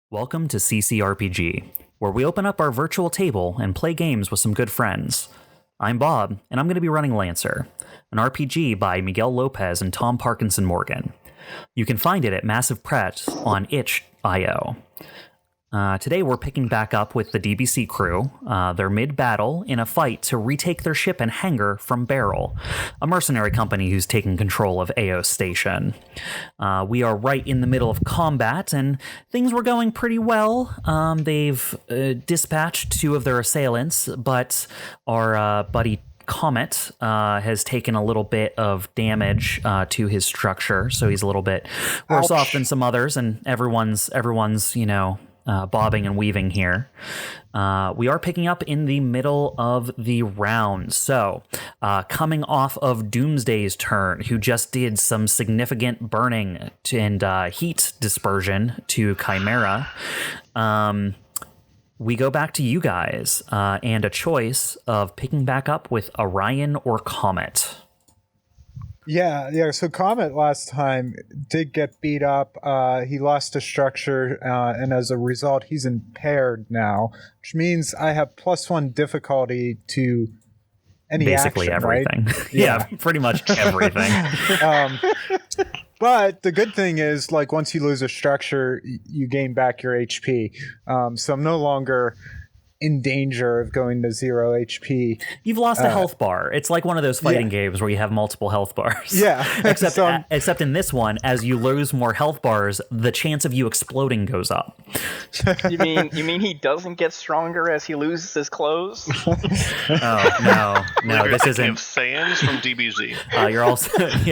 Welcome to CCRPG, where we open up our virtual table and play games with some good friends. I'm Bob, and I'm going to be running Lancer, an RPG by Miguel Lopez and Tom Parkinson-Morgan. You can find it at Massive Press on itch.io. Today we're picking back up with the DBC crew. They're mid-battle in a fight to retake their ship and hangar from Beryl, a mercenary company who's taking control of AO Station. We are right in the middle of combat, and things were going pretty well. They've dispatched two of their assailants, but our buddy COMET has taken a little bit of damage to his structure, so he's a little bit worse off than some others, and everyone's bobbing and weaving here. We are picking up in the middle of the round. So, coming off of Doomsday's turn, who just did some significant burning and heat dispersion to CHIMERA, we go back to you guys and a choice of picking back up with ORION or COMET. Yeah. So COMET last time did get beat up. He lost a structure, and as a result, he's impaired now, which means I have +1 difficulty to any basically action, everything. Right? Yeah, pretty much everything. But the good thing is, like, once you lose a structure, you gain back your HP. So I'm no longer in danger of going to 0 HP. You've lost a health bar. It's like one of those fighting games where you have multiple health bars. Yeah. Except in this one, as you lose more health bars, the chance of you exploding goes up. You mean he doesn't get stronger as he loses his clothes? Oh no, this isn't of Sans from DBZ.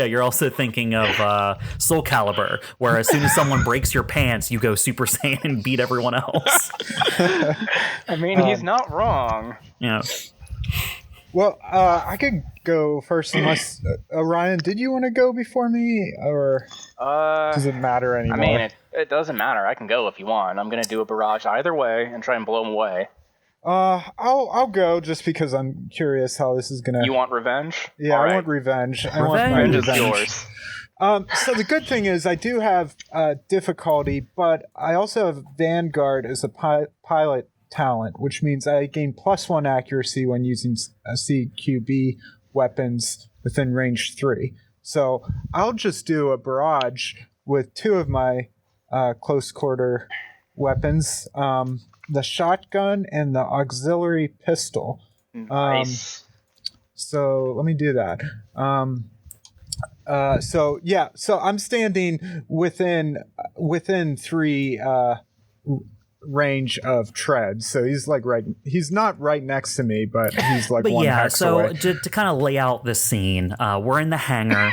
You're also thinking of Soul Calibur, where as soon as someone breaks your pants, you go Super Saiyan and beat everyone else. I mean, he's not wrong. Yeah. Well, I could go first unless Orion, did you want to go before me, or does it matter anymore? I mean, it doesn't matter. I can go if you want. I'm gonna do a barrage either way and try and blow him away. I'll go just because I'm curious how this is gonna. You want revenge? Yeah, All I want revenge. I want my Revenge is revenge. yours. So the good thing is I do have difficulty, but I also have Vanguard as a pilot talent, which means I gain +1 accuracy when using CQB weapons within range 3. So I'll just do a barrage with 2 of my close quarter weapons, the shotgun and the auxiliary pistol. Nice. So let me do that. So I'm standing within 3 range of tread, so he's not right next to me, but he's like one hex away. To kind of lay out the scene, we're in the hangar.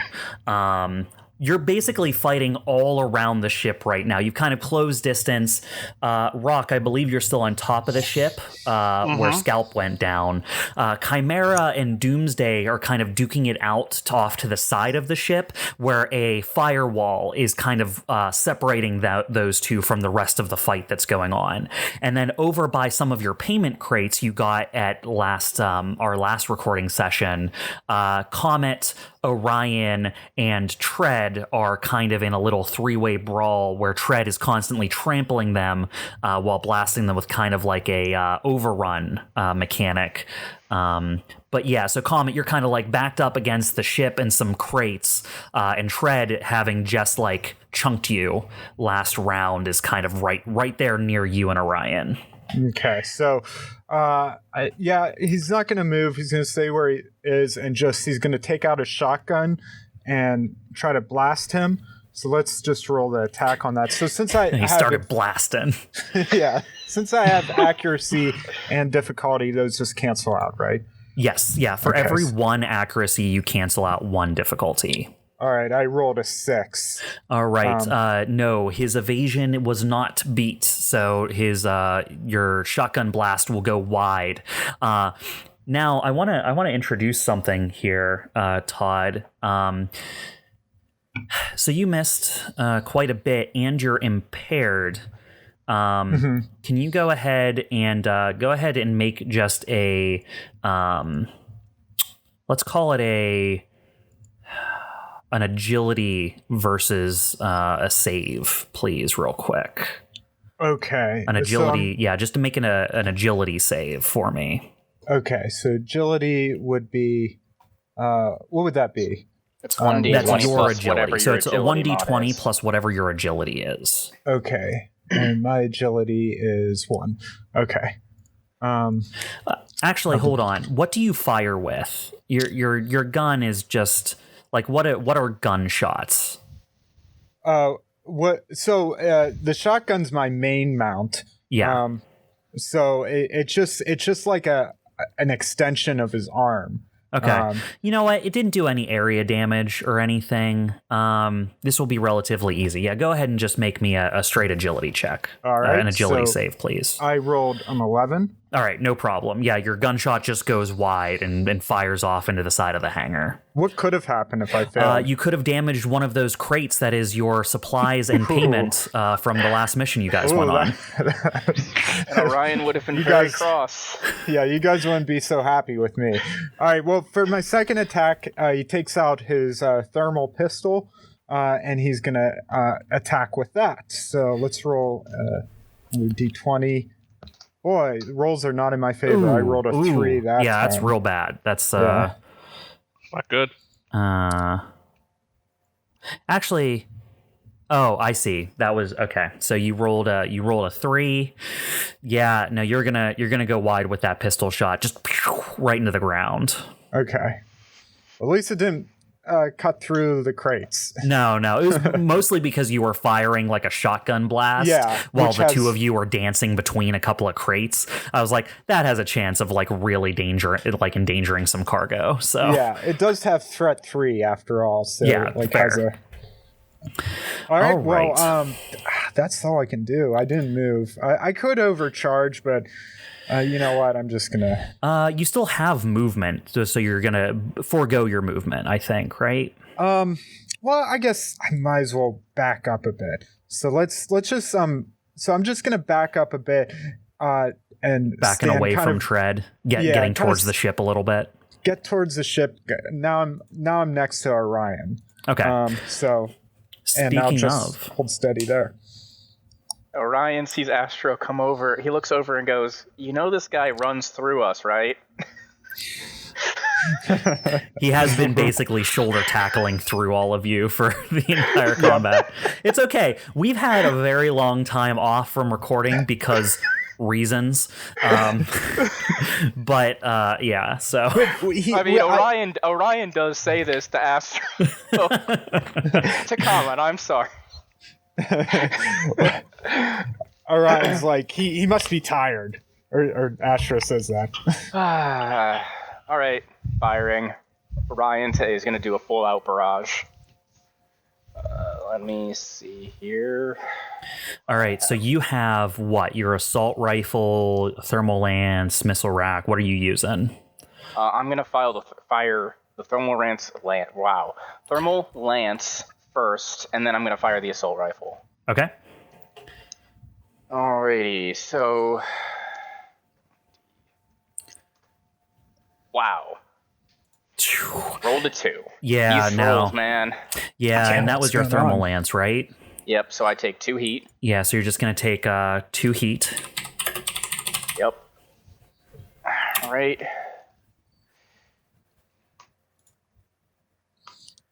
You're basically fighting all around the ship right now. You've kind of closed distance. Rock, I believe you're still on top of the ship where Scalp went down. CHIMERA and Doomsday are kind of duking it out off to the side of the ship, where a firewall is kind of separating those two from the rest of the fight that's going on. And then over by some of your payment crates you got at our last recording session, COMET, ORION, and Tread are kind of in a little 3-way brawl where Tread is constantly trampling them while blasting them with kind of like a overrun mechanic. But yeah, so COMET, you're kind of like backed up against the ship and some crates, and Tread, having just like chunked you last round, is kind of right there near you and ORION. Okay, so he's not going to move. He's going to stay where he is, and he's going to take out his shotgun and try to blast him. So let's just roll the attack on that. So since he started blasting. Yeah, since I have accuracy and difficulty, those just cancel out, right? Yes, yeah. For every 1 accuracy, you cancel out 1 difficulty. All right, I rolled a 6. All right. No, his evasion was not beat, so his your shotgun blast will go wide. Now, I want to introduce something here, Todd. So you missed quite a bit, and you're impaired. Can you go ahead and make just a let's call it an agility versus a save, please, real quick. Okay. An agility, just to make an agility save for me. Okay, so agility would be, what would that be? It's 1d20 That's your plus agility. whatever So your it's a agility 1d20 mod is. plus whatever your agility is. Okay, and my agility is 1. Okay. Actually, hold on. What do you fire with? Your gun is just like what are gunshots? The shotgun's my main mount. Yeah. So it's just like an extension of his arm. Okay. You know what? It didn't do any area damage or anything. This will be relatively easy. Yeah, go ahead and just make me a straight agility check. All right. An agility save, please. I rolled an 11. All right, no problem. Yeah, your gunshot just goes wide and fires off into the side of the hangar. What could have happened if I failed? You could have damaged one of those crates that is your supplies and payment from the last mission you guys went on. And Orion would have been very cross. Yeah, you guys wouldn't be so happy with me. All right, well, for my second attack, he takes out his thermal pistol, and he's going to attack with that. So let's roll D20. Boy, rolls are not in my favor. I rolled a 3. That's real bad. That's not good. Actually, I see. That was okay. So you rolled a 3. Yeah, no, you're gonna go wide with that pistol shot, just right into the ground. Okay. At least it didn't cut through the crates. No, it was mostly because you were firing like a shotgun blast while the two of you were dancing between a couple of crates. I was like, that has a chance of like really endangering some cargo. So yeah, it does have threat 3 after all. So fair. All right. Well, that's all I can do. I didn't move. I could overcharge, but you know what? I'm just gonna. You still have movement, so you're gonna forego your movement, I think, right? Well, I guess I might as well back up a bit. So let's just So I'm just gonna back up a bit, and backing away from tread, getting towards the ship a little bit. Get towards the ship. Now I'm next to Orion. Okay. And I'll just hold steady there. Orion sees Astro come over. He looks over and goes, "You know this guy runs through us, right?" He has been basically shoulder tackling through all of you for the entire combat. It's okay. We've had a very long time off from recording because reasons. But yeah, so Orion does say this to Astro. To comment, I'm sorry. Orion's like, he must be tired. Or Astro says that. All right, firing. Orion is going to do a full-out barrage. Let me see here. All right, so you have what? Your assault rifle, thermal lance, missile rack. What are you using? I'm going to fire the thermal lance first, and then I'm going to fire the assault rifle. Okay. Alrighty, so... Wow. Rolled a 2. Yeah, These rolls, man. Yeah, and that was your thermal lance, right? Yep, so I take 2 heat. Yeah, so you're just going to take 2 heat. Yep. Alright.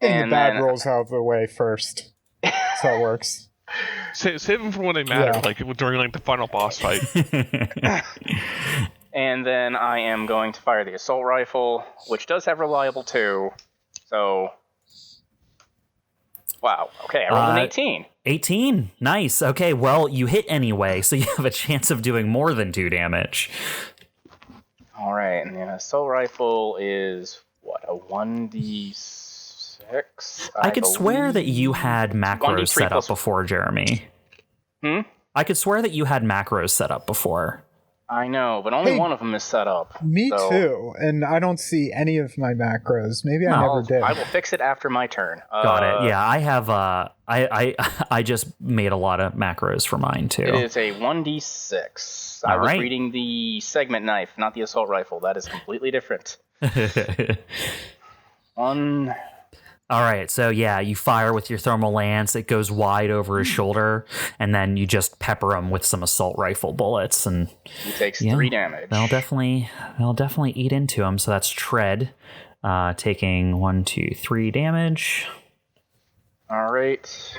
Getting the bad rolls out of the way first. That's how it works. Save them for when they matter, like during the final boss fight. And then I am going to fire the assault rifle, which does have reliable 2. So, wow. Okay, I rolled an 18. 18, nice. Okay, well, you hit anyway, so you have a chance of doing more than 2 damage. All right, and the assault rifle is what, a 1d6? I could swear that you had macros set up before, Jeremy. I could swear that you had macros set up before. I know, but only one of them is set up. Me too, and I don't see any of my macros. Maybe I never did. I will fix it after my turn. Got it. Yeah, I have. I just made a lot of macros for mine too. It is a 1d6. I was reading the segment knife, not the assault rifle. That is completely different. 1. All right, so yeah, you fire with your thermal lance. It goes wide over his shoulder, and then you just pepper him with some assault rifle bullets, and He takes 3 damage. They'll definitely eat into him. So that's Tread, taking 1, 2, 3 damage. All right,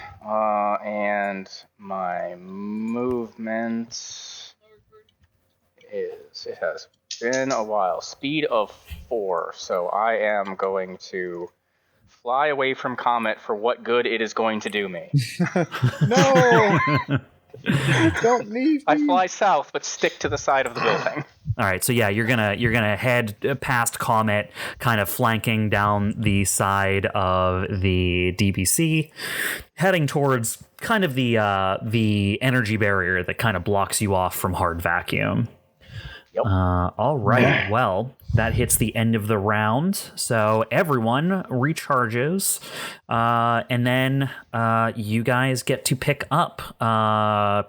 and my movement is, it has been a while, speed of 4, so I am going to fly away from Comet for what good it is going to do me. No! Don't leave me. I fly south, but stick to the side of the building. All right, so yeah, you're gonna head past Comet, kind of flanking down the side of the DBC, heading towards kind of the energy barrier that kind of blocks you off from hard vacuum. Yep. All right, well, that hits the end of the round, so everyone recharges, and then you guys get to pick up.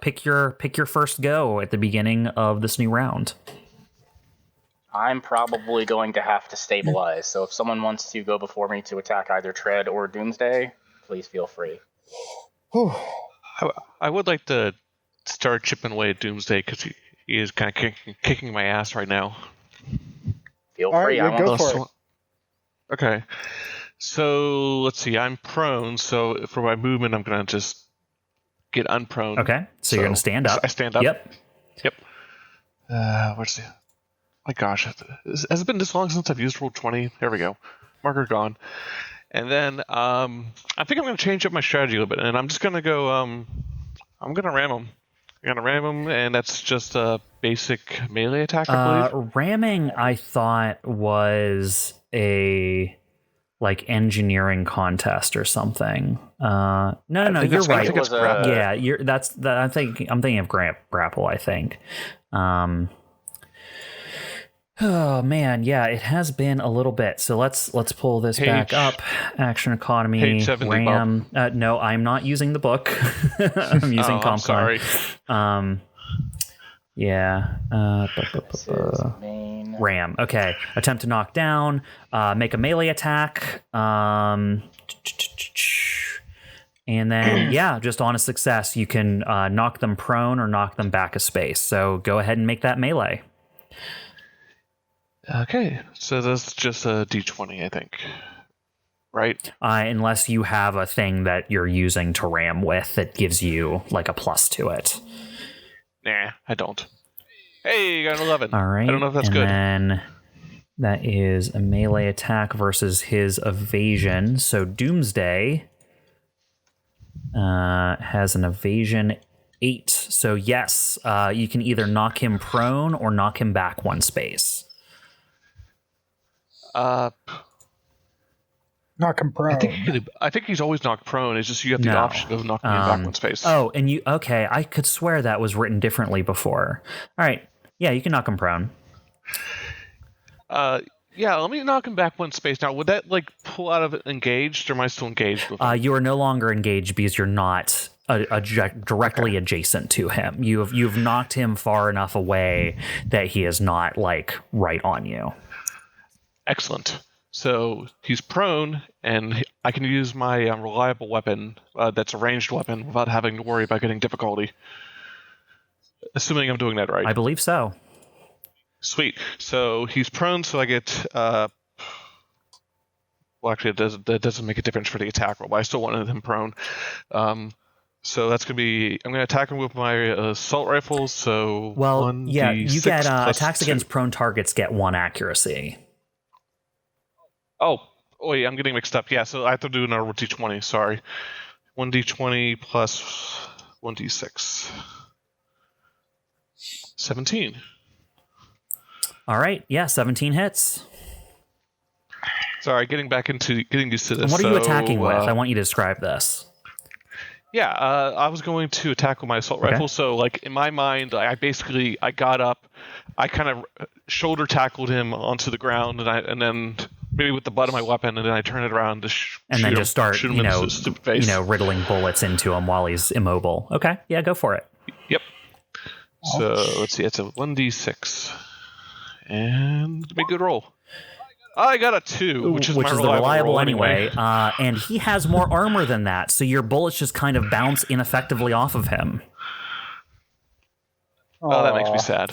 Pick your first go at the beginning of this new round. I'm probably going to have to stabilize, so if someone wants to go before me to attack either Tread or Doomsday, please feel free. I would like to start chipping away at Doomsday because he is kind of kicking my ass right now. Feel All free. right, go for it. Okay. So let's see. I'm prone, so for my movement, I'm gonna just get unprone. Okay, so you're gonna stand up. I stand up. Yep. Where's the? My gosh, has it been this long since I've used Roll20? There we go. Marker gone. And then I think I'm gonna change up my strategy a little bit, and I'm just gonna go. I'm gonna ram him. I'm gonna ram him, and that's just a basic melee attack, I believe. Ramming, I thought, was a engineering contest or something. No, you're right. I think it's grapple. Yeah, I'm thinking of grapple. I think. Oh man, yeah, it has been a little bit. So let's pull this back up. Action economy, Page 70, RAM. No, I'm not using the book. I'm using ComCon. I'm sorry. Yeah. RAM. Okay. Attempt to knock down. Make a melee attack. And then, yeah, just on a success, you can knock them prone or knock them back a space. So go ahead and make that melee. Okay, so that's just a d20, I think. Right? Unless you have a thing that you're using to ram with that gives you like a plus to it. Nah, I don't. Hey, you got an 11. All right. I don't know if that's good. And then that is a melee attack versus his evasion. So Doomsday has an evasion 8. So yes, you can either knock him prone or knock him back 1 space. Knock him prone. I think he's always knocked prone. It's just you have the option of knocking him back 1 space. Oh, and okay, I could swear that was written differently before. All right. Yeah, you can knock him prone. Yeah, let me knock him back 1 space. Now, would that pull out of it engaged, or am I still engaged with him? You are no longer engaged because you're not directly adjacent to him. You've knocked him far enough away that he is not right on you. Excellent. So he's prone, and I can use my reliable weapon that's a ranged weapon without having to worry about getting difficulty. Assuming I'm doing that right. I believe so. Sweet. So he's prone, so I get... well, actually, that doesn't make a difference for the attack roll, but I still wanted him prone. So that's going to be... I'm going to attack him with my assault rifles, so... Well, 1d6 yeah, you get attacks 2. against prone targets get 1 accuracy. Oh, wait, I'm getting mixed up. Yeah, so I have to do another d20, sorry. 1d20 plus 1d6. 17. All right, yeah, 17 hits. Sorry, getting used to this. And what are you attacking with? I want you to describe this. Yeah, I was going to attack with my assault rifle, so in my mind, I got up, I kind of shoulder tackled him onto the ground, and then maybe with the butt of my weapon, and then I turn it around to shoot him, start, shoot him in the stupid face. riddling bullets into him while he's immobile. Okay, yeah, go for it. Yep. So let's see, it's a 1d6, and make a good roll. I got a 2, which is the reliable reliable roll anyway. And he has more armor than that, so your bullets just kind of bounce ineffectively off of him. Oh, that makes me sad.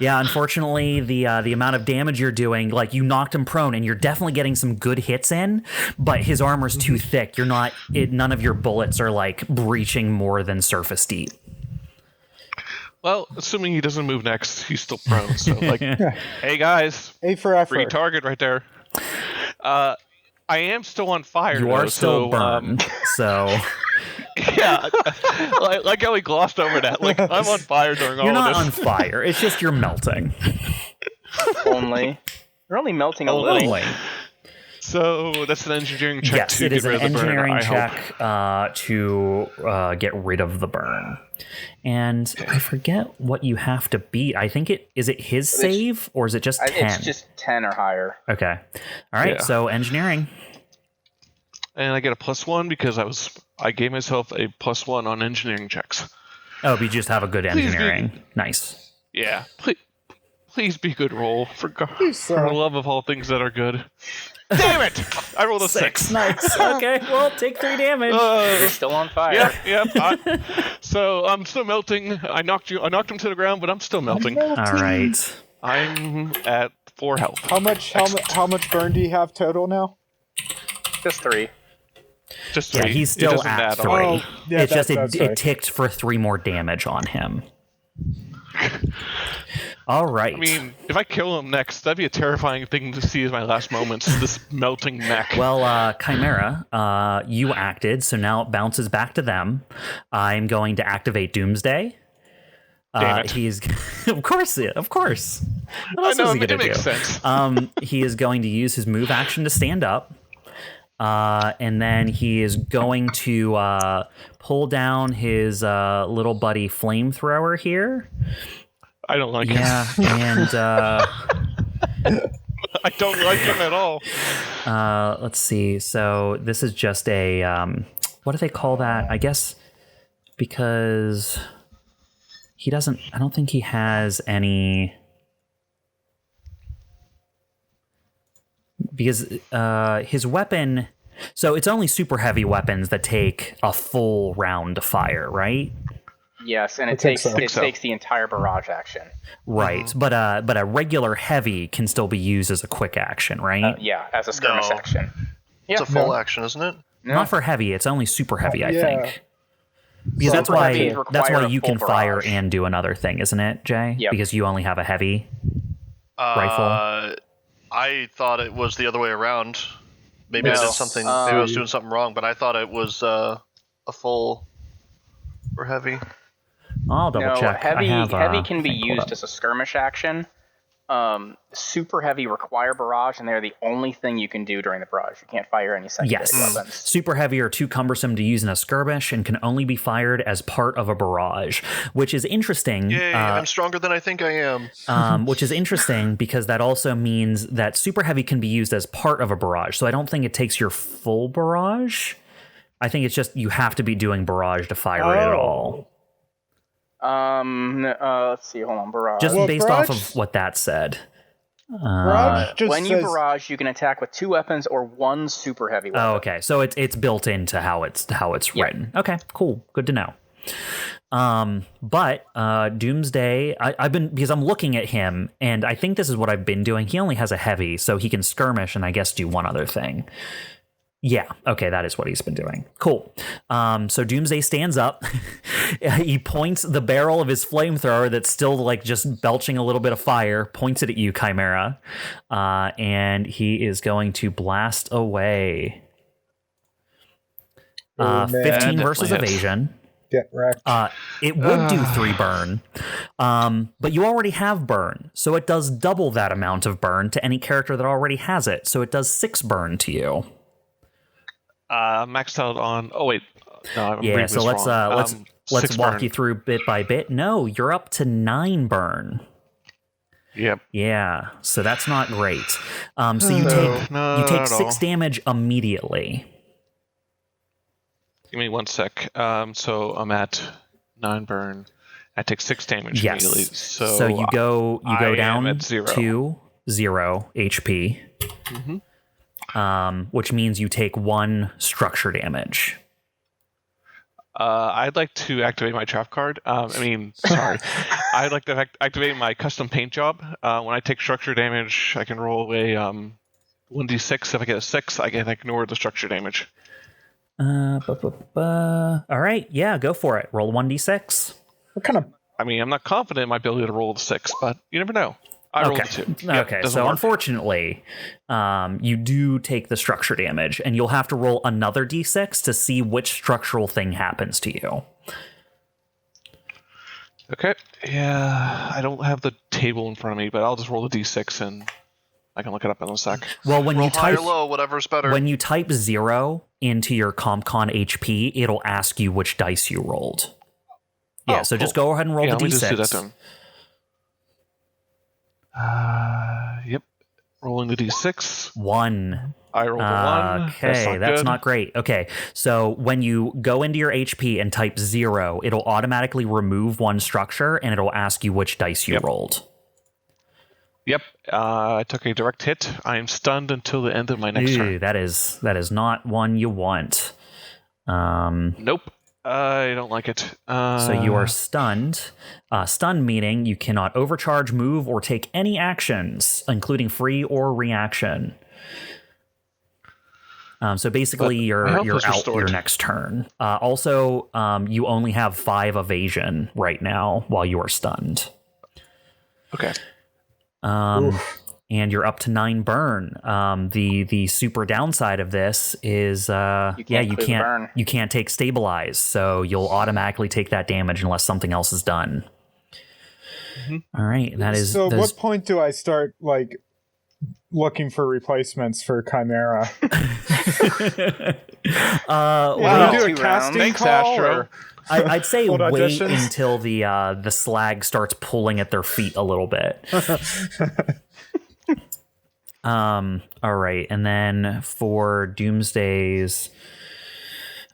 Yeah, unfortunately, the amount of damage you're doing, like you knocked him prone, and you're definitely getting some good hits in, but his armor's too thick. You're not. None of your bullets are like breaching more than surface deep. Well, assuming he doesn't move next, he's still prone. So, like, hey guys, A for effort. free target right there. I am still on fire. You are still burned. So. Yeah, like how we glossed over that. Like, I'm on fire during all You're of not this. on fire. It's just you're melting. Only. You're only melting a little. Only. So that's an engineering check Yes, to it get is an rid of the burn, engineering I hope. check to get rid of the burn. And I forget what you have to beat. I think is it his save or is it just 10? It's just 10 or higher. Okay. All right. Yeah. So engineering. And I get a +1 because I gave myself a +1 on engineering checks. Oh, but you just have a good engineering. Nice. Yeah, please be good roll for sir. the love of all things that are good. Damn it! I rolled a 6. Nice. Okay. Well, take 3 damage. You're still on fire. Yep. So I'm still melting. I knocked him to the ground, but I'm still melting. All right. I'm at 4 health. How much burn do you have total now? Just 3. Just Yeah, 3. he's It still doesn't at add 3. on. Oh, yeah, It's just that's it right. ticked for 3 more damage on him. All right. I mean, if I kill him next, that'd be a terrifying thing to see as my last moments. This melting mech. Well, CHIMERA, you acted, so now it bounces back to them. I'm going to activate Doomsday. Damn it. He's of course. What I else know, is he it gonna makes do? sense. He is going to use his move action to stand up. And then he is going to pull down his little buddy flamethrower here. I don't like Yeah, him. and I don't like him at all. let's see. So this is just a what do they call that? I guess because he doesn't. I don't think he has any. Because his weapon. So it's only super heavy weapons that take a full round to fire, right? Yes, and it think takes so. takes the entire barrage action. Right, but a regular heavy can still be used as a quick action, right? Yeah, as a skirmish No. action. It's Yeah. a full action, isn't it? No. Not for heavy. It's only super heavy, I Yeah. think. Because So that's super heavies why require a you full can fire barrage. and do another thing, isn't it, Jay? Yep. Because you only have a heavy. I thought it was the other way around. Maybe I No. did something. Maybe I was doing something wrong, but I thought it was a full or heavy. I'll double No, check. heavy I have, heavy can be thing pulled used up. as a skirmish action. Super heavy require barrage, and they're the only thing you can do during the barrage. You can't fire any secondary Yes. weapons. Super heavy are too cumbersome to use in a skirmish and can only be fired as part of a barrage, which is interesting. Yay! I'm stronger than I think I am. Which is interesting because that also means that super heavy can be used as part of a barrage. So I don't think it takes your full barrage. I think it's just you have to be doing barrage to fire it at all. Let's see. Hold on. Barrage. Just Well, based barrage- off of what that said. Barrage just when you says, barrage, you can attack with 2 weapons or 1 super heavy weapon. Oh, okay. So it's built into how it's written. Okay, cool. Good to know. But Doomsday, I've been, because I'm looking at him and I think this is what I've been doing. He only has a heavy, so he can skirmish and I guess do one other thing. Yeah, okay, that is what he's been doing. Cool. So Doomsday stands up. He points the barrel of his flamethrower that's still like just belching a little bit of fire, points it at you, CHIMERA, and he is going to blast away. Oh, man. 15 versus Definitely hits. evasion. get wrecked. It would do 3 burn, but you already have burn, so it does double that amount of burn to any character that already has it. So it does 6 burn to you. Maxed out on. Oh wait, no, I'm Yeah, reading so this wrong. let's 6 walk burn. you through bit by bit. No, you're up to 9 burn. Yep. Yeah, so that's not great. So you take no, not at 6 all. damage immediately. Give me 1 sec. So I'm at 9 burn. I take 6 damage Yes. immediately. So you go I am down at 0. to 0 HP. which means you take 1 structure damage. I'd like to activate my trap card. Sorry. I'd like to activate my custom paint job. When I take structure damage, I can roll a 1d6. If I get a 6, I can ignore the structure damage. All right, yeah, go for it. Roll 1d6. What kind of... I'm not confident in my ability to roll the 6, but you never know. I rolled a 2. Okay, so unfortunately, you do take the structure damage, and you'll have to roll another d6 to see which structural thing happens to you. Okay, yeah, I don't have the table in front of me, but I'll just roll the d6 and I can look it up in a sec. Well, when Roll you high type or low, whatever's better. when you type 0 into your CompCon HP, it'll ask you which dice you rolled. Yeah, so just go ahead and roll the let me d6. just do that then. Yep. Rolling the d6. 1. I rolled a 1. Okay, that's not great. Okay, so when you go into your HP and type 0, it'll automatically remove 1 structure, and it'll ask you which dice you rolled. Yep. I took a direct hit. I am stunned until the end of my next turn. That is not one you want. Nope. I don't like it. So you are stunned. Stunned meaning you cannot overcharge, move, or take any actions, including free or reaction. So basically, you're out your next turn. Also, you only have 5 evasion right now while you are stunned. Okay. And you're up to 9 burn. The super downside of this is you can't take stabilize, so you'll automatically take that damage unless something else is done. All right, that is. So, what point do I start looking for replacements for Chimera? Wow. Do a casting Thanks, call? Astro. I'd say Hold wait auditions? until the slag starts pulling at their feet a little bit. All right, and then for Doomsday's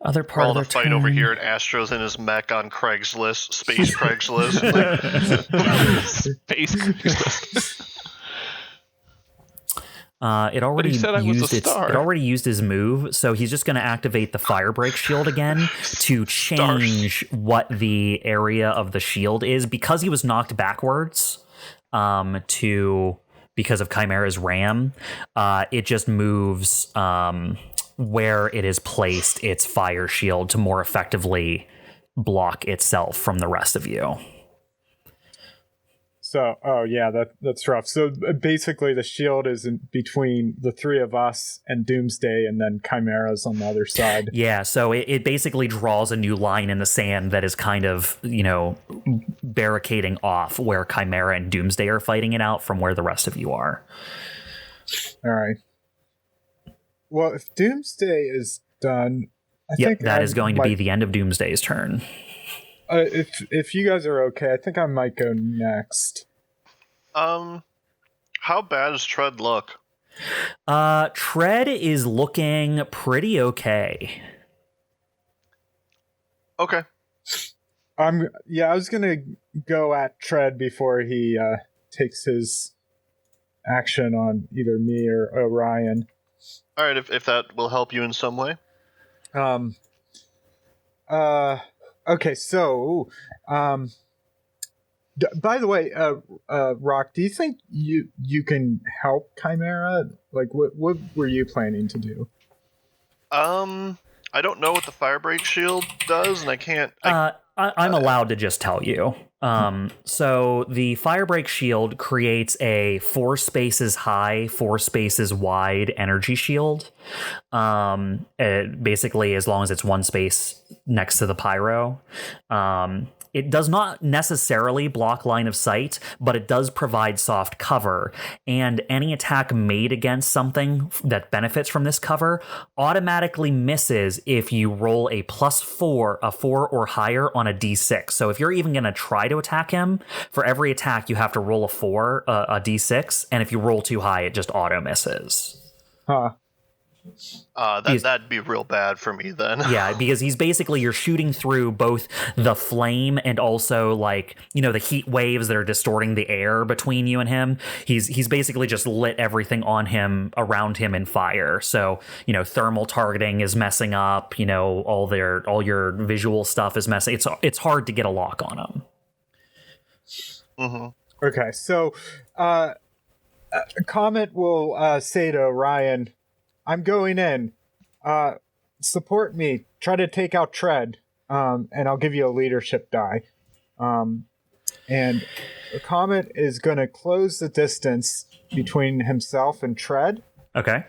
other part All of the their fight turn, over here, and Astro's in his mech on Craigslist, space Craigslist. Space Craigslist. It already he said I was used a star. it already used his move, so he's just going to activate the fire break shield again to change what the area of the shield is, because he was knocked backwards because of Chimera's ram. It just moves where it is placed its fire shield to more effectively block itself from the rest of you. So, that's rough. So basically, the shield is in between the 3 of us and Doomsday, and then Chimera's on the other side. Yeah, so it basically draws a new line in the sand that is kind of, barricading off where Chimera and Doomsday are fighting it out from where the rest of you are. All right. Well, if Doomsday is done, I think that is going to be the end of Doomsday's turn. If you guys are okay, I think I might go next. How bad does Tread look? Tread is looking pretty okay. Okay. I was gonna go at Tread before he takes his action on either me or Orion. All right, if that will help you in some way. Okay, so, by the way, Rock, do you think you can help Chimera? What were you planning to do? I don't know what the fire break shield does, and I can't. I'm allowed to just tell you. So the Firebreak Shield creates a 4 spaces high, 4 spaces wide energy shield. Basically, as long as it's 1 space next to the pyro. It does not necessarily block line of sight, but it does provide soft cover, and any attack made against something that benefits from this cover automatically misses if you roll a +4, a 4 or higher on a d6. So if you're even going to try to attack him, for every attack you have to roll a 4, a d6, and if you roll too high, it just auto misses. Huh. That'd be real bad for me then. Yeah, because he's basically, you're shooting through both the flame and also, like, you know, the heat waves that are distorting the air between you and him. He's basically just lit everything on him, around him, in fire. So, you know, thermal targeting is messing up. You know, all your visual stuff is messing. It's hard to get a lock on him. Mm-hmm. Okay, so Comet will say to Orion, I'm going in. Support me. Try to take out Tread, and I'll give you a leadership die. And Comet is going to close the distance between himself and Tread. Okay.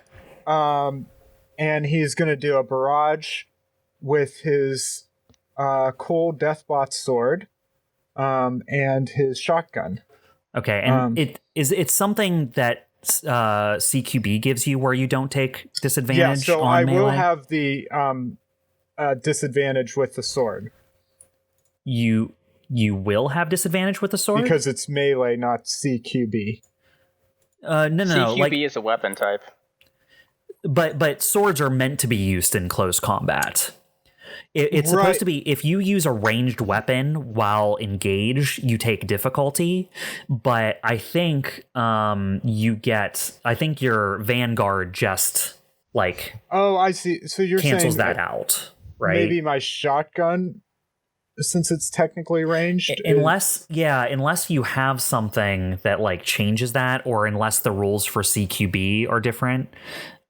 And he's going to do a barrage with his cool Deathbot sword and his shotgun. Okay, and it's something that CQB gives you where you don't take disadvantage so on I melee? will have the disadvantage with the sword. You will have disadvantage with the sword? Because it's melee, not CQB. No. CQB Like, is a weapon type. but swords are meant to be used in close combat. It's supposed to be, if you use a ranged weapon while engaged, you take difficulty. But I think your Vanguard just, like, Oh, I see. So you're cancels saying that out, right? Maybe my shotgun, since it's technically ranged, unless you have something that, like, changes that, or unless the rules for CQB are different.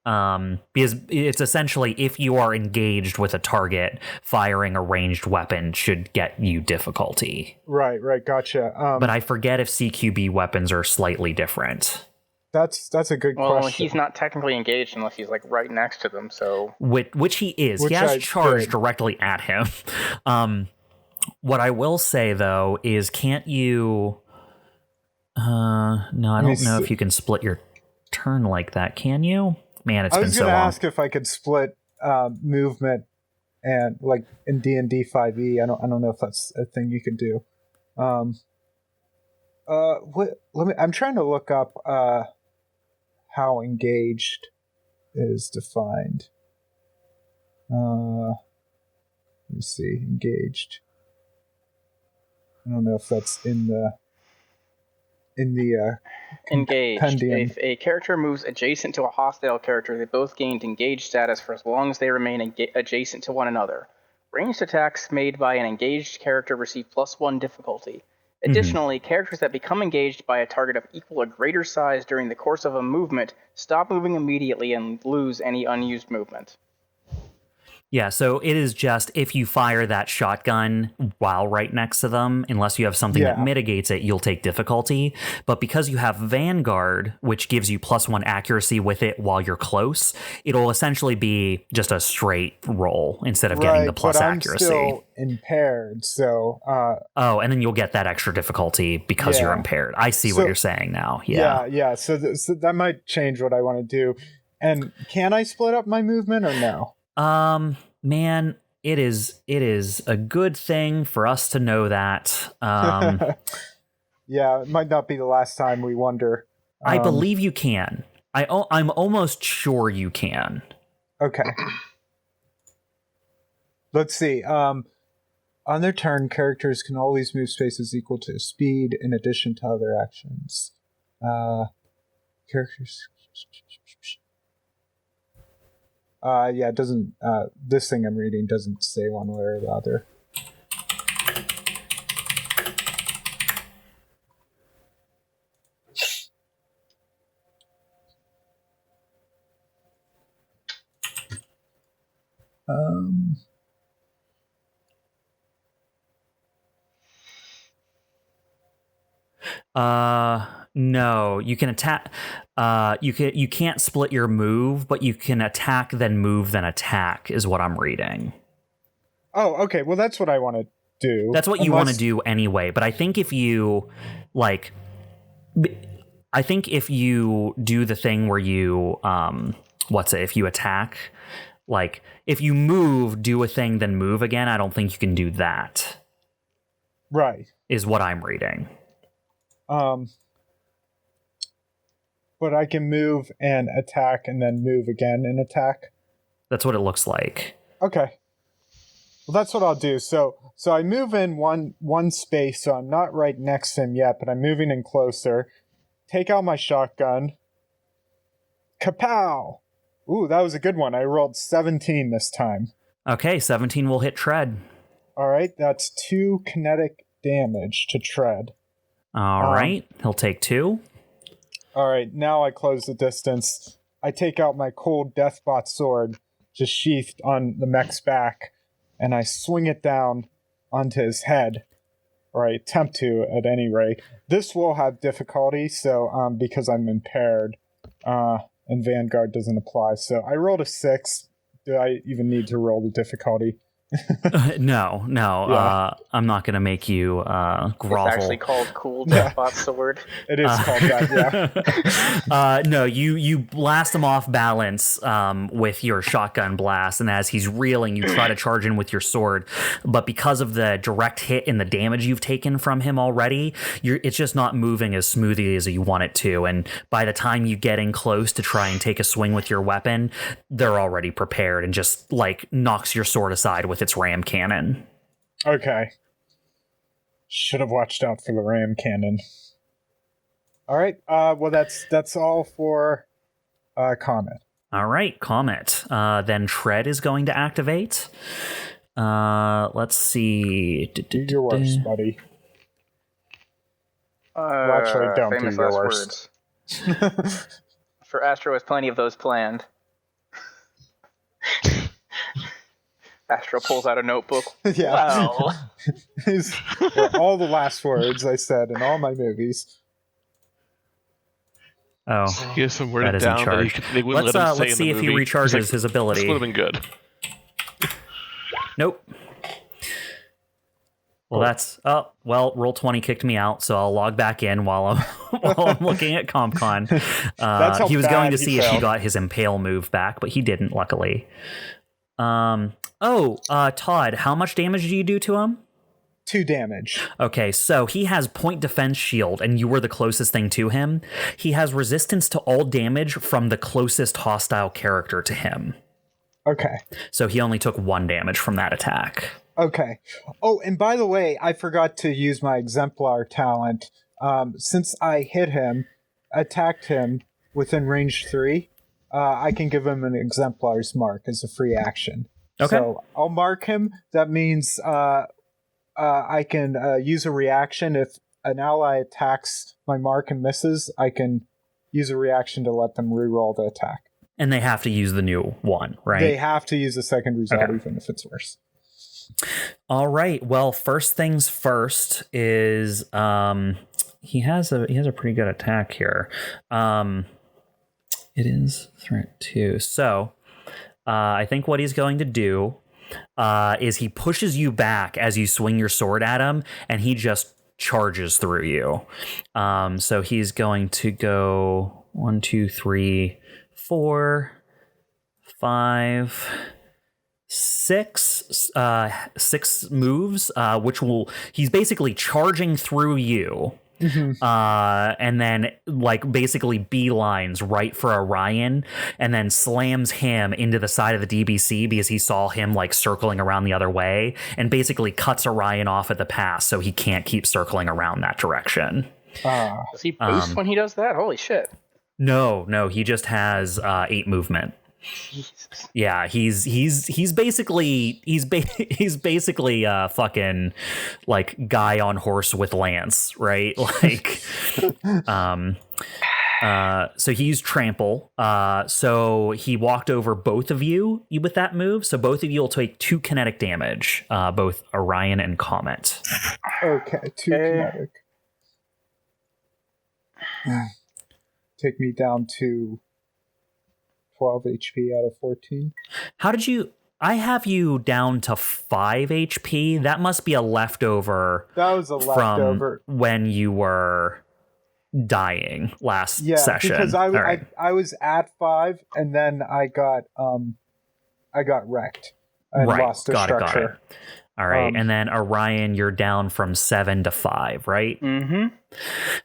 Because it's essentially, if you are engaged with a target, firing a ranged weapon should get you difficulty. Right, gotcha. But I forget if CQB weapons are slightly different. That's a good question. Well, he's not technically engaged unless he's, like, right next to them, so... Which he is. Which he has I charged did. directly at him. What I will say, though, is can't you... no, I don't know if you can split your turn like that, can you? Man, it's been so long. I was going to ask if I could split movement and, like, in D&D 5e. I don't know if that's a thing you could do. I'm trying to look up how engaged is defined. Let me see, engaged. I don't know if that's in the Engaged. compendium. If a character moves adjacent to a hostile character, they both gained engaged status for as long as they remain adjacent to one another. Ranged attacks made by an engaged character receive +1 difficulty. Additionally, characters that become engaged by a target of equal or greater size during the course of a movement stop moving immediately and lose any unused movement. Yeah, so it is just if you fire that shotgun while right next to them, unless you have something that mitigates it, you'll take difficulty. But because you have Vanguard, which gives you +1 accuracy with it while you're close, it'll essentially be just a straight roll instead of getting the plus accuracy. I'm still impaired, so... oh, and then you'll get that extra difficulty because you're impaired. I see what you're saying now. Yeah. So that might change what I want to do. And can I split up my movement or no? Man, it is a good thing for us to know that. Yeah, it might not be the last time we wonder. I believe you can. I'm almost sure you can. Okay. Let's see. On their turn, characters can always move spaces equal to speed in addition to other actions. Characters... it doesn't, this thing I'm reading doesn't say one way or the other. No, you can attack. You can't split your move, but you can attack, then move, then attack. Is what I'm reading. Oh, okay. Well, that's what I want to do. That's what you want to do anyway. But I think if you do the thing where you if you attack, like if you move, do a thing, then move again. I don't think you can do that. Right. Is what I'm reading. but I can move and attack and then move again and attack. That's what it looks like. Okay. Well, that's what I'll do. So I move in one space, so I'm not right next to him yet, but I'm moving in closer. Take out my shotgun. Kapow! Ooh, that was a good one. I rolled 17 this time. Okay, 17 will hit Tread. All right, that's 2 kinetic damage to Tread. All right, he'll take 2. All right, now I close the distance. I take out my cold Deathbot sword, just sheathed on the mech's back, and I swing it down onto his head, or I attempt to at any rate. This will have difficulty, so because I'm impaired, and Vanguard doesn't apply. So I rolled a 6. Do I even need to roll the difficulty? No. Yeah. I'm not going to make you grovel. It's actually called Cool Deathbot Sword. It is called that, yeah. No, you blast him off balance with your shotgun blast, and as he's reeling, you try to charge in with your sword, but because of the direct hit and the damage you've taken from him already, it's just not moving as smoothly as you want it to, and by the time you get in close to try and take a swing with your weapon, they're already prepared and just like knocks your sword aside with its ram cannon. Okay. Should have watched out for the ram cannon. All right. Well, that's all for Comet. All right, Comet. Then Tread is going to activate. Let's see. Do your worst, buddy. Actually, don't do famous your last worst. words. For Astro has plenty of those planned. Astro pulls out a notebook. Yeah. Well. All the last words I said in all my movies. Oh, He has some word that is down in that charge. they wouldn't let him say Let's in see the if he movie. recharges He's like, his ability. This would have been good. Nope. Well, that's roll 20 kicked me out, so I'll log back in while I'm looking at CompCon. That's how he was bad going to he see if he failed. got his impale move back, but he didn't, luckily. Todd, how much damage do you do to him? 2 damage. Okay, so he has point defense shield, and you were the closest thing to him. He has resistance to all damage from the closest hostile character to him. Okay. So he only took 1 damage from that attack. Okay. Oh, and by the way, I forgot to use my exemplar talent. Since I hit him, attacked him within range 3, I can give him an exemplar's mark as a free action. Okay. So I'll mark him. That means I can use a reaction. If an ally attacks my mark and misses, I can use a reaction to let them reroll the attack. And they have to use the new one, right? They have to use the second result, Okay. even if it's worse. All right. Well, first things first is he has a pretty good attack here. It is threat 2. So I think what he's going to do is he pushes you back as you swing your sword at him, and he just charges through you. So he's going to go 1, 2, 3, 4, 5, 6 moves, he's basically charging through you. And then like basically beelines right for Orion, and then slams him into the side of the DBC because he saw him like circling around the other way, and basically cuts Orion off at the pass so he can't keep circling around that direction. Does he boost when he does that? Holy shit. No, he just has 8 movement. Jesus. Yeah, he's basically fucking like guy on horse with lance, right? Like, so he used trample. So he walked over both of you with that move. So both of you will take 2 kinetic damage, both Orion and Comet. Okay, 2 kinetic. Take me down to 12 HP out of 14. How did you? I have you down to 5 HP. That must be a leftover. That was a leftover from when you were dying last session. Because I was at 5 and then I got wrecked and lost the structure. All right, and then Orion, you're down from 7 to 5, right? Mm-hmm.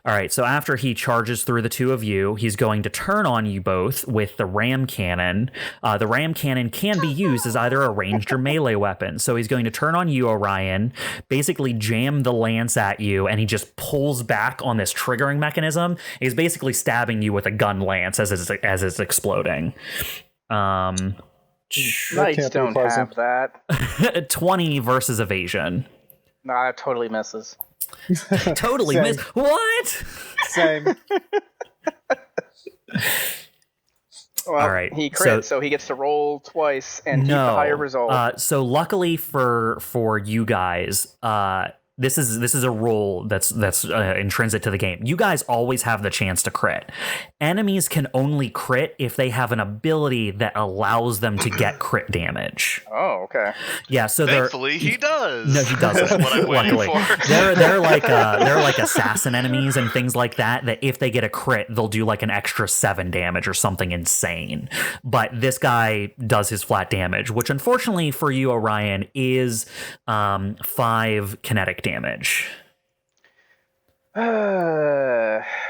All right, so after he charges through the two of you, he's going to turn on you both with the ram cannon. The ram cannon can be used as either a ranged or melee weapon. So he's going to turn on you, Orion, basically jam the lance at you, and he just pulls back on this triggering mechanism. He's basically stabbing you with a gun lance as it's exploding. Knights don't have that. 20 versus evasion. Nah, that totally misses. Totally Same. miss. What? Same. Well, All right, he crit, so he gets to roll twice and keep the higher result. So luckily for you guys, this is a rule that's intrinsic to the game. You guys always have the chance to crit. Enemies can only crit if they have an ability that allows them to get crit damage. Oh, okay. Yeah, so Thankfully, he does. No, he doesn't. That's what I'm waiting Luckily, for. they're like assassin enemies and things like that. That if they get a crit, they'll do like an extra 7 damage or something insane. But this guy does his flat damage, which unfortunately for you, Orion, is 5 kinetic damage. All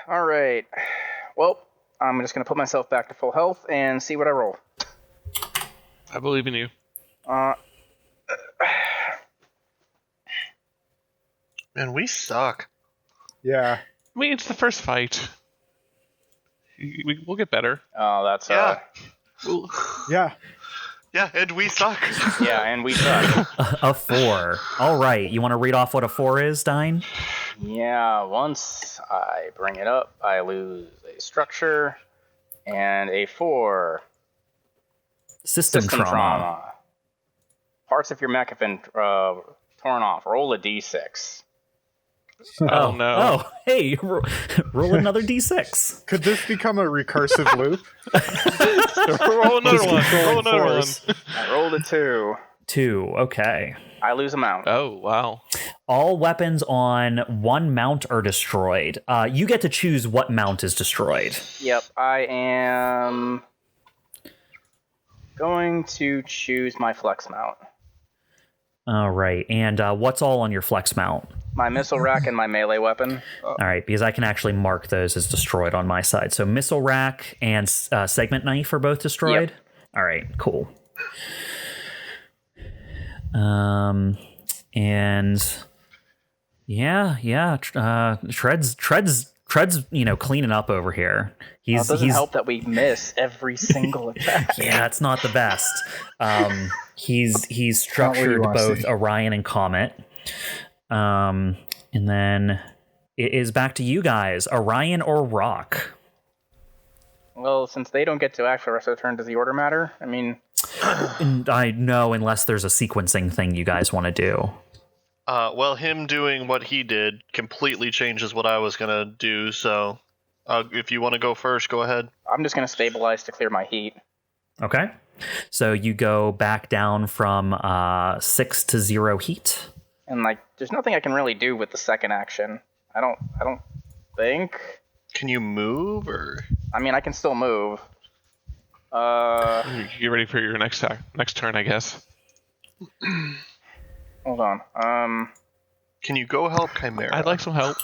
right. Well, I'm just going to put myself back to full health and see what I roll. I believe in you. Man, we suck. Yeah. I mean, it's the first fight. We'll get better. Oh, that's Yeah. Yeah. Yeah, and we suck. yeah, and we suck. A 4. All right, you want to read off what a 4 is, Dyne? Yeah, once I bring it up, I lose a structure and a 4. System trauma. Parts of your mech have been torn off. Roll a d6. Oh no. Oh, hey, roll another d6. Could this become a recursive loop? Roll another one. Roll another one. I rolled a 2. 2, okay. I lose a mount. Oh, wow. All weapons on one mount are destroyed. You get to choose what mount is destroyed. Yep, I am going to choose my flex mount. All right, and what's all on your flex mount? My missile rack and my melee weapon. All right, because I can actually mark those as destroyed on my side. So missile rack and segment knife are both destroyed? Yep. All right, cool. And yeah, Tread's cleaning up over here. It doesn't help that we miss every single attack. Yeah, it's not the best. He's structured both Orion and Comet. And then it is back to you guys, Orion or Rock. Well, since they don't get to act for the rest of the turn, does the order matter? I mean, I know, unless there's a sequencing thing you guys want to do. Well, him doing what he did completely changes what I was going to do, so if you want to go first, go ahead. I'm just going to stabilize to clear my heat. Okay. So you go back down from 6 to 0 heat. And, there's nothing I can really do with the second action. I don't think. Can you move, or? I mean, I can still move. Get ready for your next turn, I guess. Hold on. Can you go help Chimera? I'd like some help.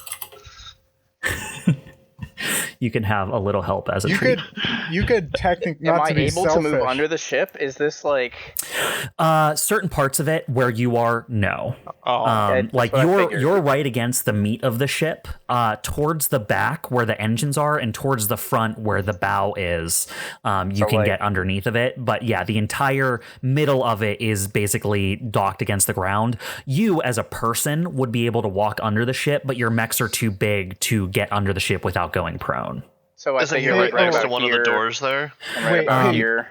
You can have a little help as a treat. You could technically. Am I able to move under the ship? Is this certain parts of it where you are? No. You're right against the meat of the ship, towards the back where the engines are, and towards the front where the bow is. You can get underneath of it, but yeah, the entire middle of it is basically docked against the ground. You, as a person, would be able to walk under the ship, but your mechs are too big to get under the ship without going prone. So I Isn't he figure right next to about one here, of the doors there? and right about here.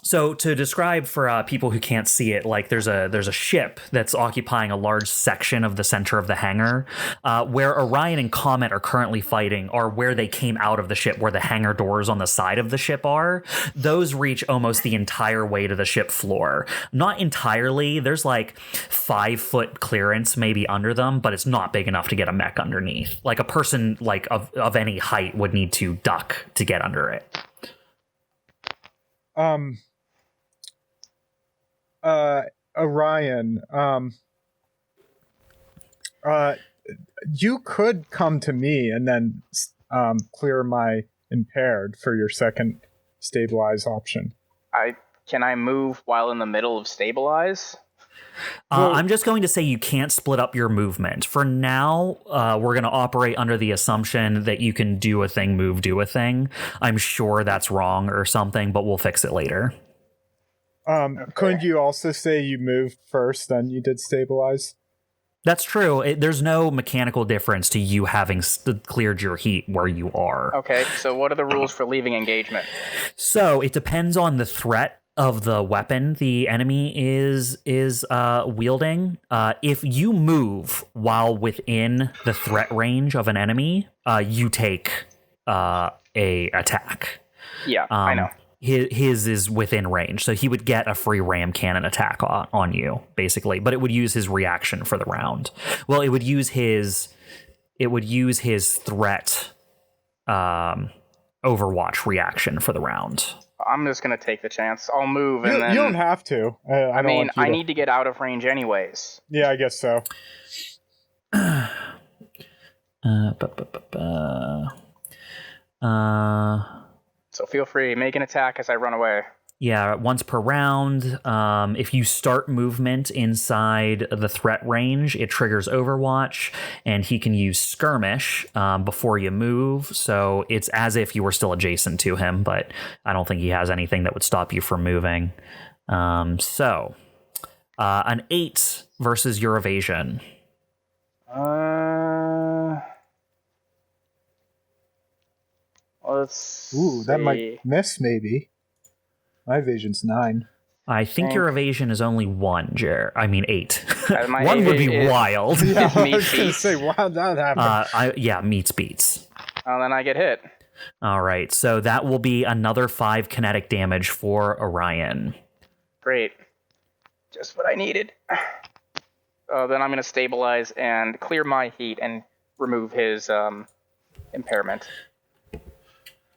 So to describe for people who can't see it, there's a ship that's occupying a large section of the center of the hangar. Where Orion and Comet are currently fighting are where they came out of the ship, where the hangar doors on the side of the ship are. Those reach almost the entire way to the ship floor. Not entirely. There's 5-foot clearance maybe under them, but it's not big enough to get a mech underneath. A person of any height would need to duck to get under it. Orion, You could come to me and then clear my impaired for your second stabilize option. Can I move while in the middle of stabilize? I'm just going to say you can't split up your movement. For now, we're going to operate under the assumption that you can do a thing, move, do a thing. I'm sure that's wrong or something, but we'll fix it later. Couldn't you also say you moved first, then you did stabilize? That's true. There's no mechanical difference to you having cleared your heat where you are. Okay, so what are the rules for leaving engagement? So it depends on the threat of the weapon the enemy is wielding. If you move while within the threat range of an enemy, you take a attack. Yeah, I know. His is within range, so he would get a free ram cannon attack on you, basically. But it would use his reaction for the round. Well, it would use his threat Overwatch reaction for the round. I'm just gonna take the chance. I'll move and then. You don't have to. I need to get out of range anyways. Yeah, I guess so. So feel free, make an attack as I run away. Yeah, once per round. If you start movement inside the threat range, it triggers Overwatch, and he can use Skirmish before you move. So it's as if you were still adjacent to him, but I don't think he has anything that would stop you from moving. So an 8 versus your evasion. Let's Ooh, that might miss, maybe. My evasion's 9. I think your evasion is only 1, Jer. I mean 8. My 1 would be wild. Yeah, I Meat was going to beats. say, wow, that happened. Meets beats. Oh, then I get hit. All right, so that will be another 5 kinetic damage for Orion. Great. Just what I needed. Then I'm going to stabilize and clear my heat and remove his impairment.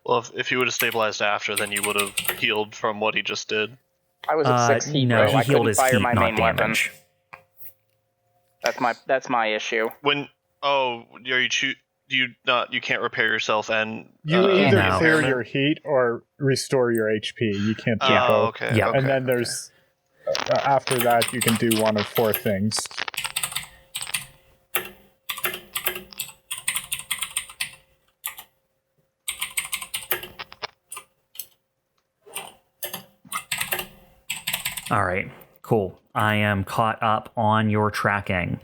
Well, if you would have stabilized after, then you would have healed from what he just did. I was at 6 heat, no, bro. he I healed couldn't his fire heat, my not main damage. weapon. That's my issue. You can't repair yourself and You either No. clear your heat or restore your HP. You can't do both. okay. Yeah. Okay, And then there's after that you can do one of 4 things. All right, cool. I am caught up on your tracking.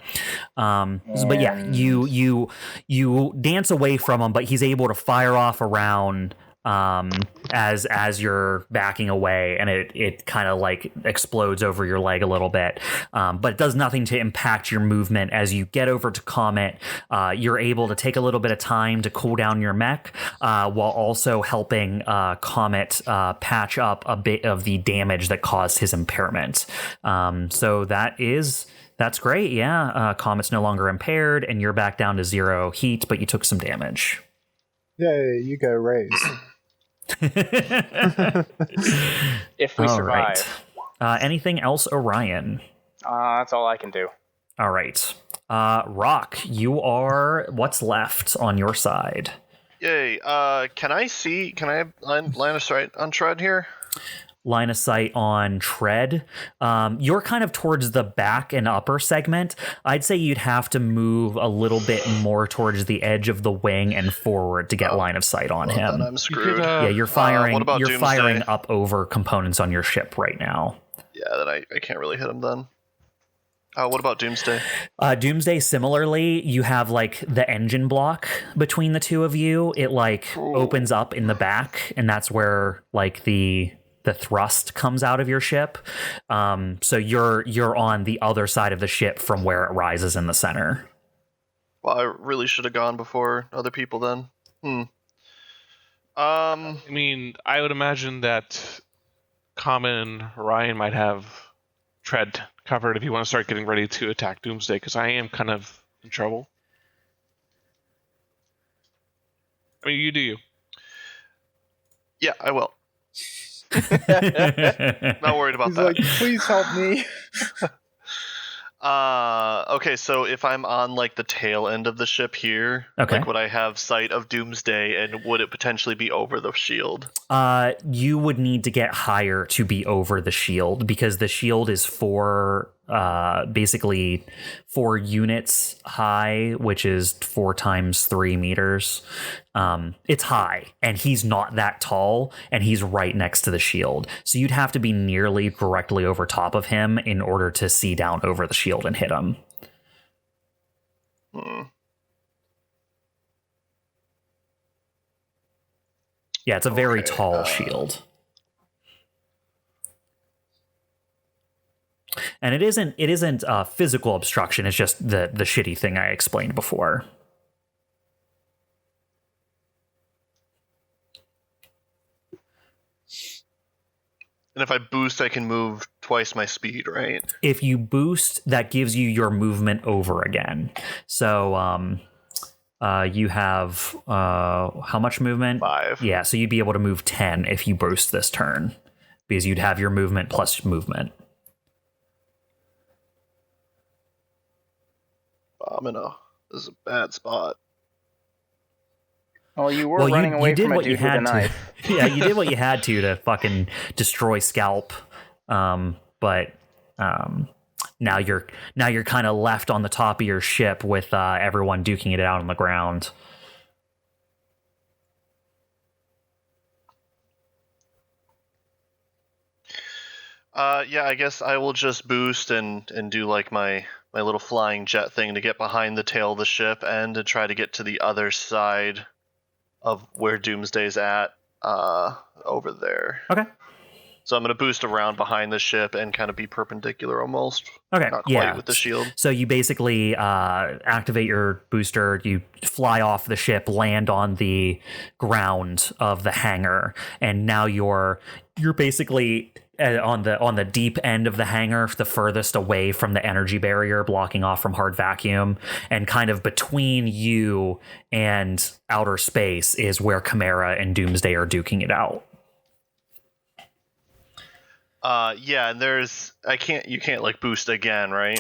But yeah, you dance away from him, but he's able to fire off a round as you're backing away, and it kind of like explodes over your leg a little bit, but it does nothing to impact your movement. As you get over to Comet, you're able to take a little bit of time to cool down your mech, while also helping Comet patch up a bit of the damage that caused his impairment. So that's great. Yeah, Comet's no longer impaired, and you're back down to 0 heat, but you took some damage. Yay, you go raise. If we All survive. right. Anything else, Orion? That's all I can do. All right. Rock, you are what's left on your side. Yay. Can I have line of sight on Tread here? Line of sight on Tread. You're kind of towards the back and upper segment. I'd say you'd have to move a little bit more towards the edge of the wing and forward to get line of sight on him. Then I'm screwed. Yeah, you're firing. what about You're Doomsday? firing up over components on your ship right now. Yeah, then I can't really hit him then. What about Doomsday? Doomsday, similarly, you have like the engine block between the two of you. It like opens up in the back, and that's where like the thrust comes out of your ship. So you're on the other side of the ship from where it rises in the center. Well, I really should have gone before other people then. I mean, I would imagine that Common Ryan might have Tread covered if you want to start getting ready to attack Doomsday, because I am kind of in trouble. I mean, you do you. Yeah, I will. Not worried about He's that. like, please help me. Okay, so if I'm on like the tail end of the ship here, Okay. like would I have sight of Doomsday, and would it potentially be over the shield? You would need to get higher to be over the shield, because the shield is basically 4 units high, which is 4 times 3 meters. It's high, and he's not that tall, and he's right next to the shield. So you'd have to be nearly directly over top of him in order to see down over the shield and hit him. Yeah, it's a very tall shield. And it isn't physical obstruction, it's just the shitty thing I explained before. And if I boost, I can move twice my speed, right? If you boost, that gives you your movement over again. So you have how much movement? 5. Yeah, so you'd be able to move 10 if you boost this turn, because you'd have your movement plus movement. This is a bad spot. Well, you were running away from a dude with a knife. Yeah, you did what you had to fucking destroy Scalp, but now you're kind of left on the top of your ship with everyone duking it out on the ground. Yeah, I guess I will just boost and do like my little flying jet thing to get behind the tail of the ship and to try to get to the other side of where Doomsday's at, over there. Okay. So I'm going to boost around behind the ship and kind of be perpendicular almost. Okay, Not quite with the shield. So you basically activate your booster, you fly off the ship, land on the ground of the hangar, and now you're basically on the deep end of the hangar, the furthest away from the energy barrier, blocking off from hard vacuum, and kind of between you and outer space is where CHIMERA and Doomsday are duking it out. Yeah, and you can't like boost again, right?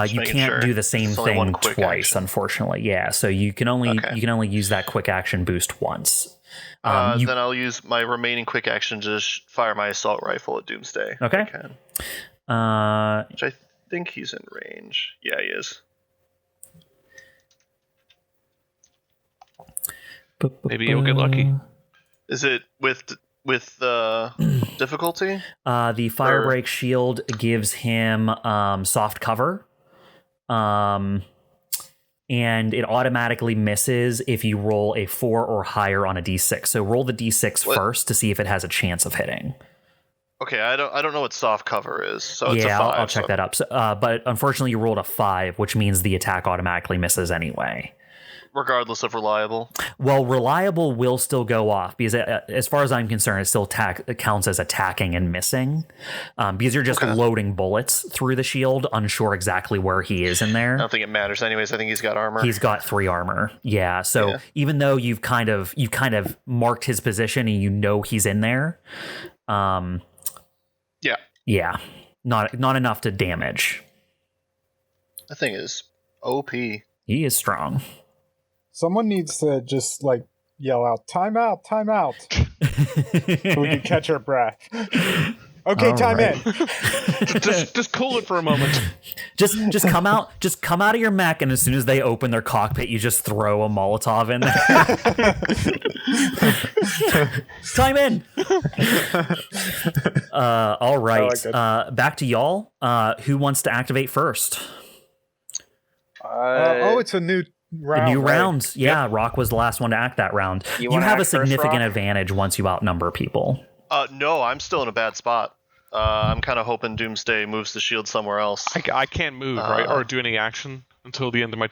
You can't do the same thing twice, action. Unfortunately. Yeah, so you can only use that quick action boost once. Then I'll use my remaining quick action to just fire my assault rifle at Doomsday. Okay. If I can. Which I think he's in range. Yeah, he is. Maybe you'll get lucky. Is it with difficulty? The Firebreak shield gives him soft cover. And it automatically misses if you roll a 4 or higher on a d6. So roll the d6 first to see if it has a chance of hitting. Okay, I don't know what soft cover is, so it's a 5. I'll check that up. So, but unfortunately, you rolled a 5, which means the attack automatically misses anyway. Regardless of reliable? Well, reliable will still go off, because as far as I'm concerned, it still counts as attacking and missing, because you're just loading bullets through the shield, unsure exactly where he is in there. I don't think it matters anyways. I think he's got armor. He's got 3 armor. Yeah, so even though you've kind of marked his position and you know he's in there, yeah, not enough to damage. That thing is OP. He is strong. Someone needs to just like yell out, "Time out, time out," so we can catch our breath. Okay, All time right. in. just cool it for a moment. Just come out of your mech, and as soon as they open their cockpit, you just throw a Molotov in there. Time in. All right. Back to y'all. Who wants to activate first? It's a new round. A new round. Yeah, yep. Rock was the last one to act that round. You have a significant advantage once you outnumber people. No, I'm still in a bad spot. I'm kind of hoping Doomsday moves the shield somewhere else. I can't move, right, or do any action until the end of my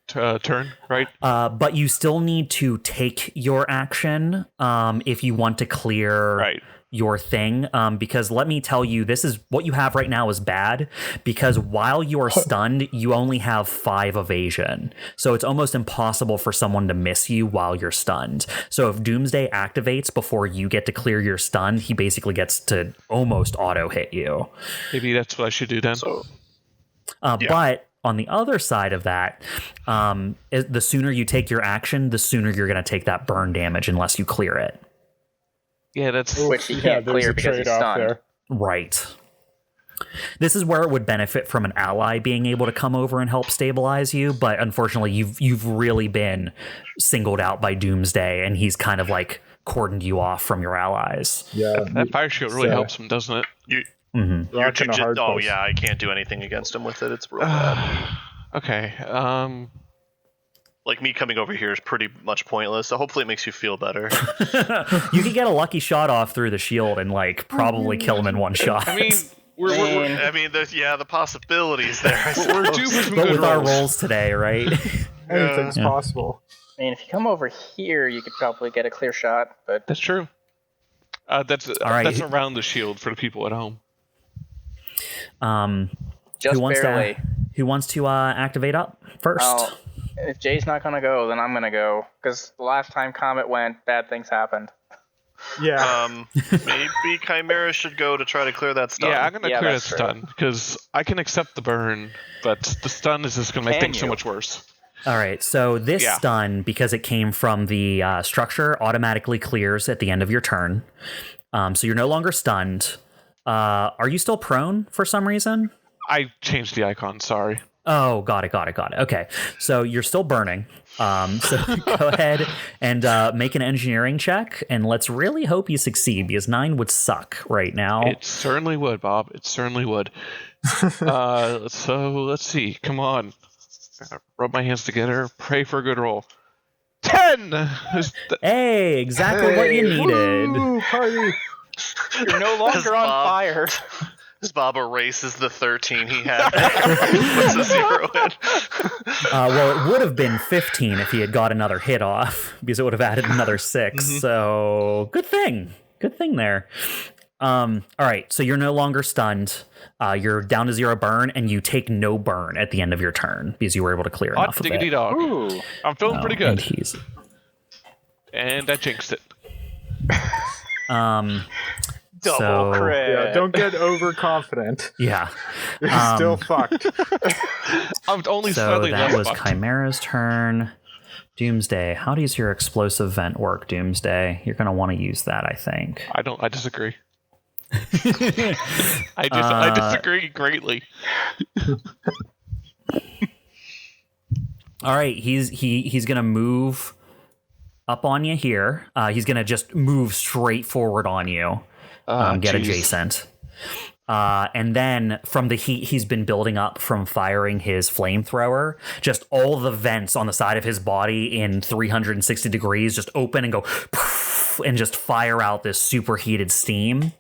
turn, right? But you still need to take your action if you want to clear your thing. Because let me tell you, this is what you have right now is bad, because while you are stunned, you only have 5 evasion. So it's almost impossible for someone to miss you while you're stunned. So if Doomsday activates before you get to clear your stun, he basically gets to almost auto hit you. Maybe that's what I should do then. So But on the other side of that, the sooner you take your action, the sooner you're going to take that burn damage unless you clear it. Yeah, that's... Which he can't there's clear a because he's trade-off stunned. there. Right. This is where it would benefit from an ally being able to come over and help stabilize you, but unfortunately you've really been singled out by Doomsday, and he's kind of like cordoned you off from your allies. Yeah, That fire shield really helps him, doesn't it? You're rock in a hard oh place. yeah, I can't do anything against him with it. It's real bad. Okay. Like me coming over here is pretty much pointless. So hopefully it makes you feel better. You could get a lucky shot off through the shield and like probably kill him in one shot. I mean, I mean, the possibilities there. we're due for some but good with our rolls. rolls today, right? Anything's possible. I mean, if you come over here, you could probably get a clear shot, but That's true. That's around the shield for the people at home. just who wants barely. who wants to activate up first? Well, if Jay's not going to go, then I'm going to go. Because the last time Comet went, bad things happened. Yeah. Maybe Chimera should go to try to clear that stun. Yeah, I'm gonna clear that that's true. stun because I can accept the burn, but the stun is just gonna make Can things so you? much worse. All right, so this Yeah. stun, because it came from the structure, automatically clears at the end of your turn. So you're no longer stunned. Are you still prone for some reason? I changed the icon. Sorry. Oh, got it. Okay, so you're still burning. So go ahead and make an engineering check, and let's really hope you succeed, because 9 would suck right now. It certainly would, Bob. It certainly would. So let's see. Come on. Rub my hands together. Pray for a good roll. 10. Hey, exactly what you needed. Woo, party. You're no longer on Bob. fire. As Bob erases the 13 he had. Puts a 0 in. Well, it would have been 15 if he had got another hit off, because it would have added another 6. So good thing there. All right, so you're no longer stunned. You're down to 0 burn, and you take no burn at the end of your turn because you were able to clear Hot enough of diggity it. dog. Ooh. I'm feeling pretty And good. And I jinxed it. Double So- crit. Yeah, don't get overconfident. Yeah. You're still fucked. I'm only So slightly that less was fucked. Chimera's turn. Doomsday. How does your explosive vent work, Doomsday? You're going to want to use that, I think. I disagree. I disagree greatly. All right, he's going to move up on you here. He's going to just move straight forward on you. Get Geez. adjacent. And then from the heat he's been building up from firing his flamethrower, just all the vents on the side of his body in 360 degrees just open and go poof, and just fire out this superheated steam.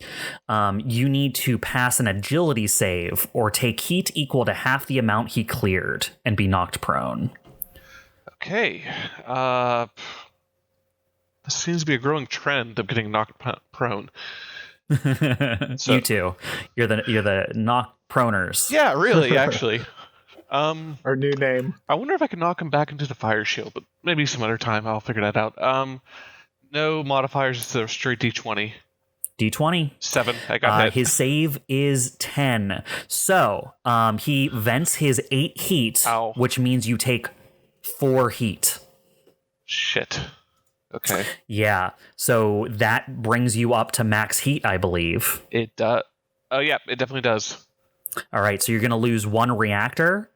You need to pass an agility save or take heat equal to half the amount he cleared and be knocked prone. Okay. This seems to be a growing trend of getting knocked prone. You too. You're the knock proners. Yeah, really, actually. Our new name. I wonder if I can knock him back into the fire shield, but maybe some other time I'll figure that out. No modifiers, it's a straight D20. D20. 7. I got hit. His save is 10. So he vents his 8 heat, Ow. which means you take 4 heat. Shit. Okay. Yeah. So that brings you up to max heat, I believe. It does. Oh, yeah, it definitely does. All right. So you're going to lose 1 reactor.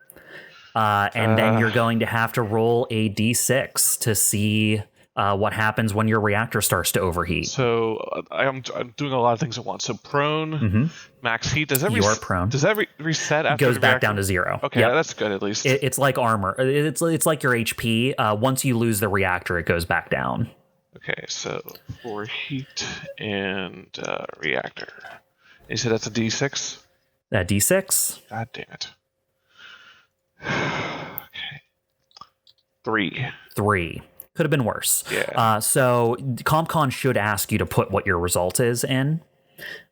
And then you're going to have to roll a D6 to see what happens when your reactor starts to overheat. So I'm doing a lot of things at once. So prone, max heat. Does that You are prone. Does that reset after Goes the back reactor? down to 0. Okay, Yep. that's good at least. It's like armor. It's like your HP. Once you lose the reactor, it goes back down. Okay, so for heat and reactor. You said that's a D6? D6. God damn it. Okay. 3. 3. Could have been worse. Yeah. So CompCon should ask you to put what your result is in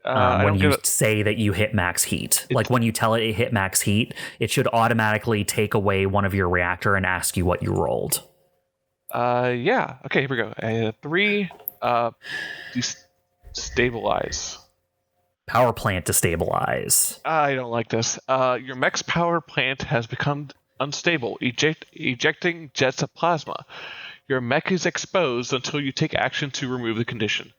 I when don't you get it. say that you hit max heat. Like when you tell it hit max heat, it should automatically take away one of your reactor and ask you what you rolled. Yeah. Okay, here we go. 3. Stabilize. Power plant to stabilize. I don't like this. Your mech's power plant has become unstable, ejecting jets of plasma. Your mech is exposed until you take action to remove the condition.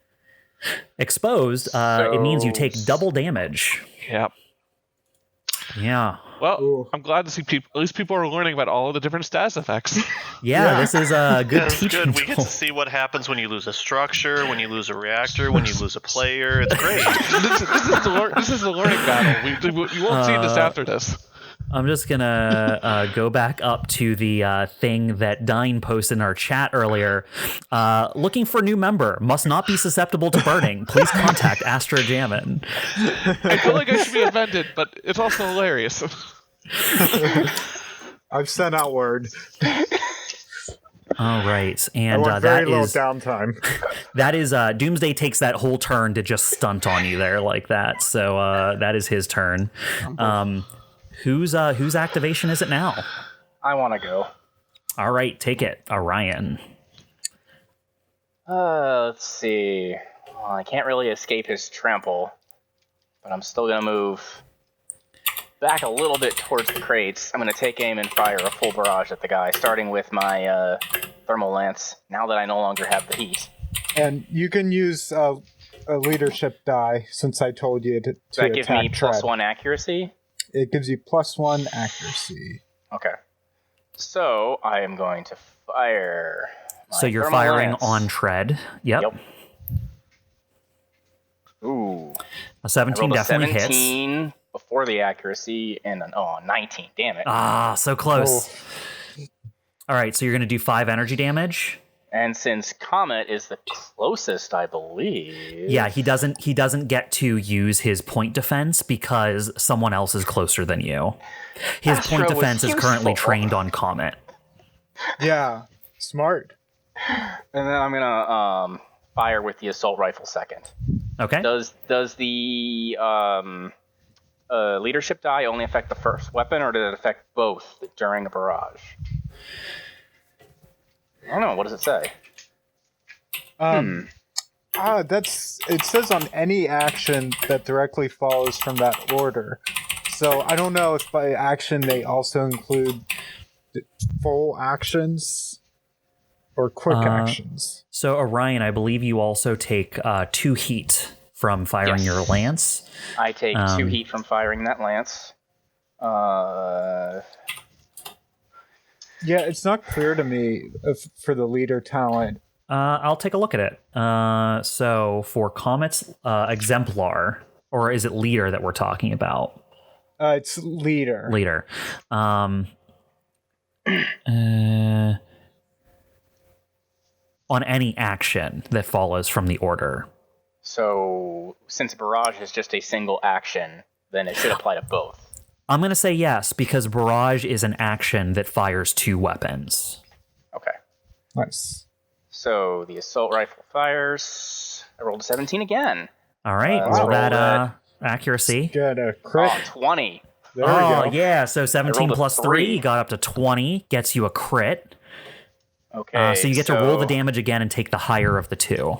Exposed, it means you take double damage. Yep. Yeah. Well, Ooh. I'm glad to see people. At least people are learning about all of the different status effects. Yeah, this is a good That's teaching good. We get tool. to see what happens when you lose a structure, when you lose a reactor, when you lose a player. It's great. this is the learning battle. You won't see this after this. I'm just gonna go back up to the thing that Dyne posted in our chat earlier. Looking for new member. Must not be susceptible to burning. Please contact Astro Jamin. I feel like I should be offended, but it's also hilarious. I've sent out word. All right, I and want very that little is downtime. that is Doomsday takes that whole turn to just stunt on you there like that. So that is his turn. Whose activation is it now? I want to go. All right, take it, Orion. Let's see. Well, I can't really escape his trample, but I'm still going to move back a little bit towards the crates. I'm going to take aim and fire a full barrage at the guy, starting with my thermal lance, now that I no longer have the heat. And you can use a leadership die, since I told you to Does that give me attack Tread. +1 accuracy? It gives you +1 accuracy. Okay. So I am going to fire. So you're thermal firing lance. on Tread. Yep. Ooh. A 17 I rolled a definitely 17 hits. before the accuracy and an 19. Damn it. Ah, so close. Oh. All right, so you're going to do 5 energy damage. And since COMET is the closest, I believe. Yeah, he doesn't get to use his point defense because someone else is closer than you. His Astro point was defense is currently useful. trained on Comet. Yeah, smart. And then I'm gonna fire with the assault rifle second. Okay. Does the leadership die only affect the first weapon, or did it affect both during a barrage? I don't know. What does it say? It says on any action that directly follows from that order. So I don't know if by action they also include full actions or quick actions. So Orion, I believe you also take 2 heat from firing Yes. your lance. I take 2 heat from firing that lance. Yeah, it's not clear to me for the leader talent. I'll take a look at it. So for Comet's exemplar, or is it leader that we're talking about? It's leader. Leader. On any action that follows from the order. So since barrage is just a single action, then it should apply to both. I'm going to say yes, because barrage is an action that fires 2 weapons. Okay. Nice. So the assault rifle fires. I rolled a 17 again. All right, Let's roll roll that that. accuracy. Get a crit. Oh, 20. There we Oh, go. yeah, so 17 rolled a plus 3 3. got up to 20, gets you a crit. Okay. So you get to roll the damage again and take the higher of the 2.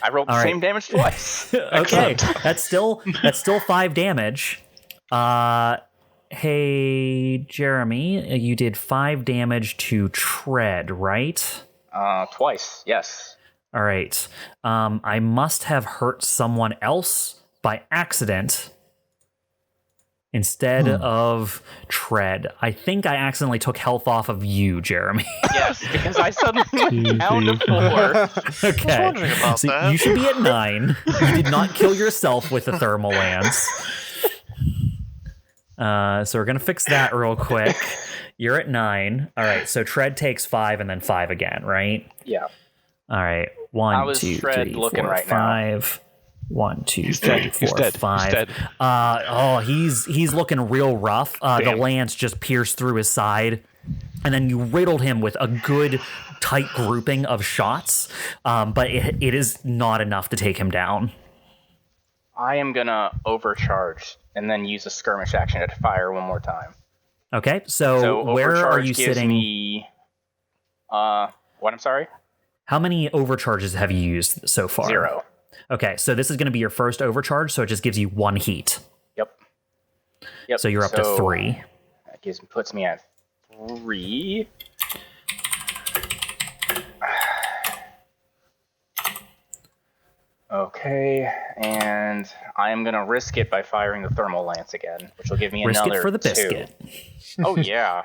I rolled the All right. same damage twice. Okay, that's still 5 damage. Hey, Jeremy, you did 5 damage to Tread, right? Twice, yes. All right. I must have hurt someone else by accident instead of Tread. I think I accidentally took health off of you, Jeremy. Yes, because I suddenly went down to 4. Okay. wondering about So that. you should be at 9. You did not kill yourself with the thermal lance. So we're going to fix that real quick. You're at 9. All right, so Tread takes 5 and then 5 again, right? Yeah. All right. 1, How is 2, Tread 3, looking 4, right now? 5. 1, 2, 3, dead. 4, He's dead. 5. He's dead. He's looking real rough. The Damn. lance just pierced through his side, and then you riddled him with a good tight grouping of shots. But it is not enough to take him down. I am going to overcharge and then use a skirmish action to fire one more time. Okay, so So where are overcharge you gives sitting? me... what, I'm sorry? How many overcharges have you used so far? 0. Okay, so this is going to be your first overcharge, so it just gives you 1 heat. Yep. So you're up to 3. That puts me at 3. Okay, and I am going to risk it by firing the thermal lance again, which will give me Risk another it for the 2. biscuit. Oh, yeah.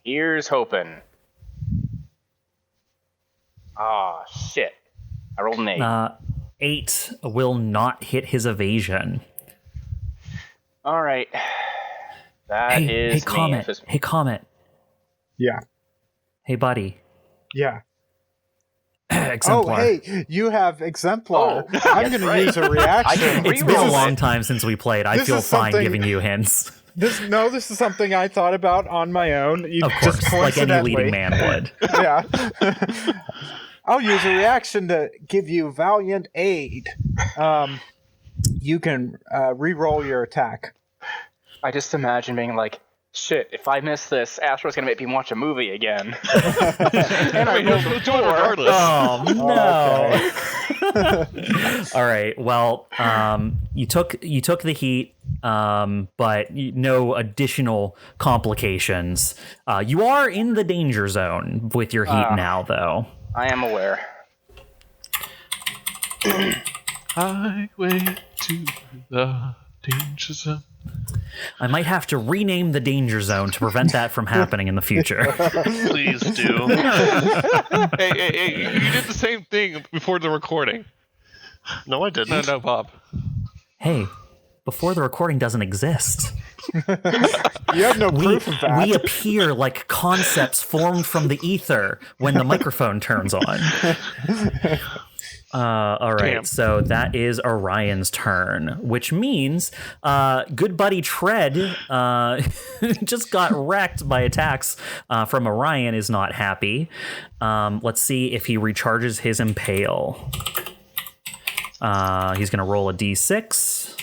Here's hoping. Ah, shit. I rolled an 8. 8 will not hit his evasion. All right. That is Hey, me. Comet. Hey, Comet. Yeah. Hey, buddy. Yeah. Exemplar. Oh, hey, you have Exemplar. Oh, I'm going to use a reaction. It's been a long time since we played. I This feel is fine something- giving you hints. This is something I thought about on my own. Of course, Just like any coincidentally. leading man would. Yeah. I'll use a reaction to give you valiant aid. You can re-roll your attack. I just imagine being like, shit, if I miss this, Astro's going to make me watch a movie again. And I rolled a 4. regardless. Oh no! All right. Well, you took the heat, but no additional complications. You are in the danger zone with your heat now, though. I am aware. Highway to the danger zone. I might have to rename the danger zone to prevent that from happening in the future. Please do. Hey, you did the same thing before the recording. No, I didn't. No, Bob. Hey, before the recording doesn't exist. You have no proof of that. We appear like concepts formed from the ether when the microphone turns on. All right, Damn. so that is Orion's turn, which means good buddy Tread just got wrecked by attacks from Orion, is not happy. Let's see if he recharges his Impale. He's going to roll a d6.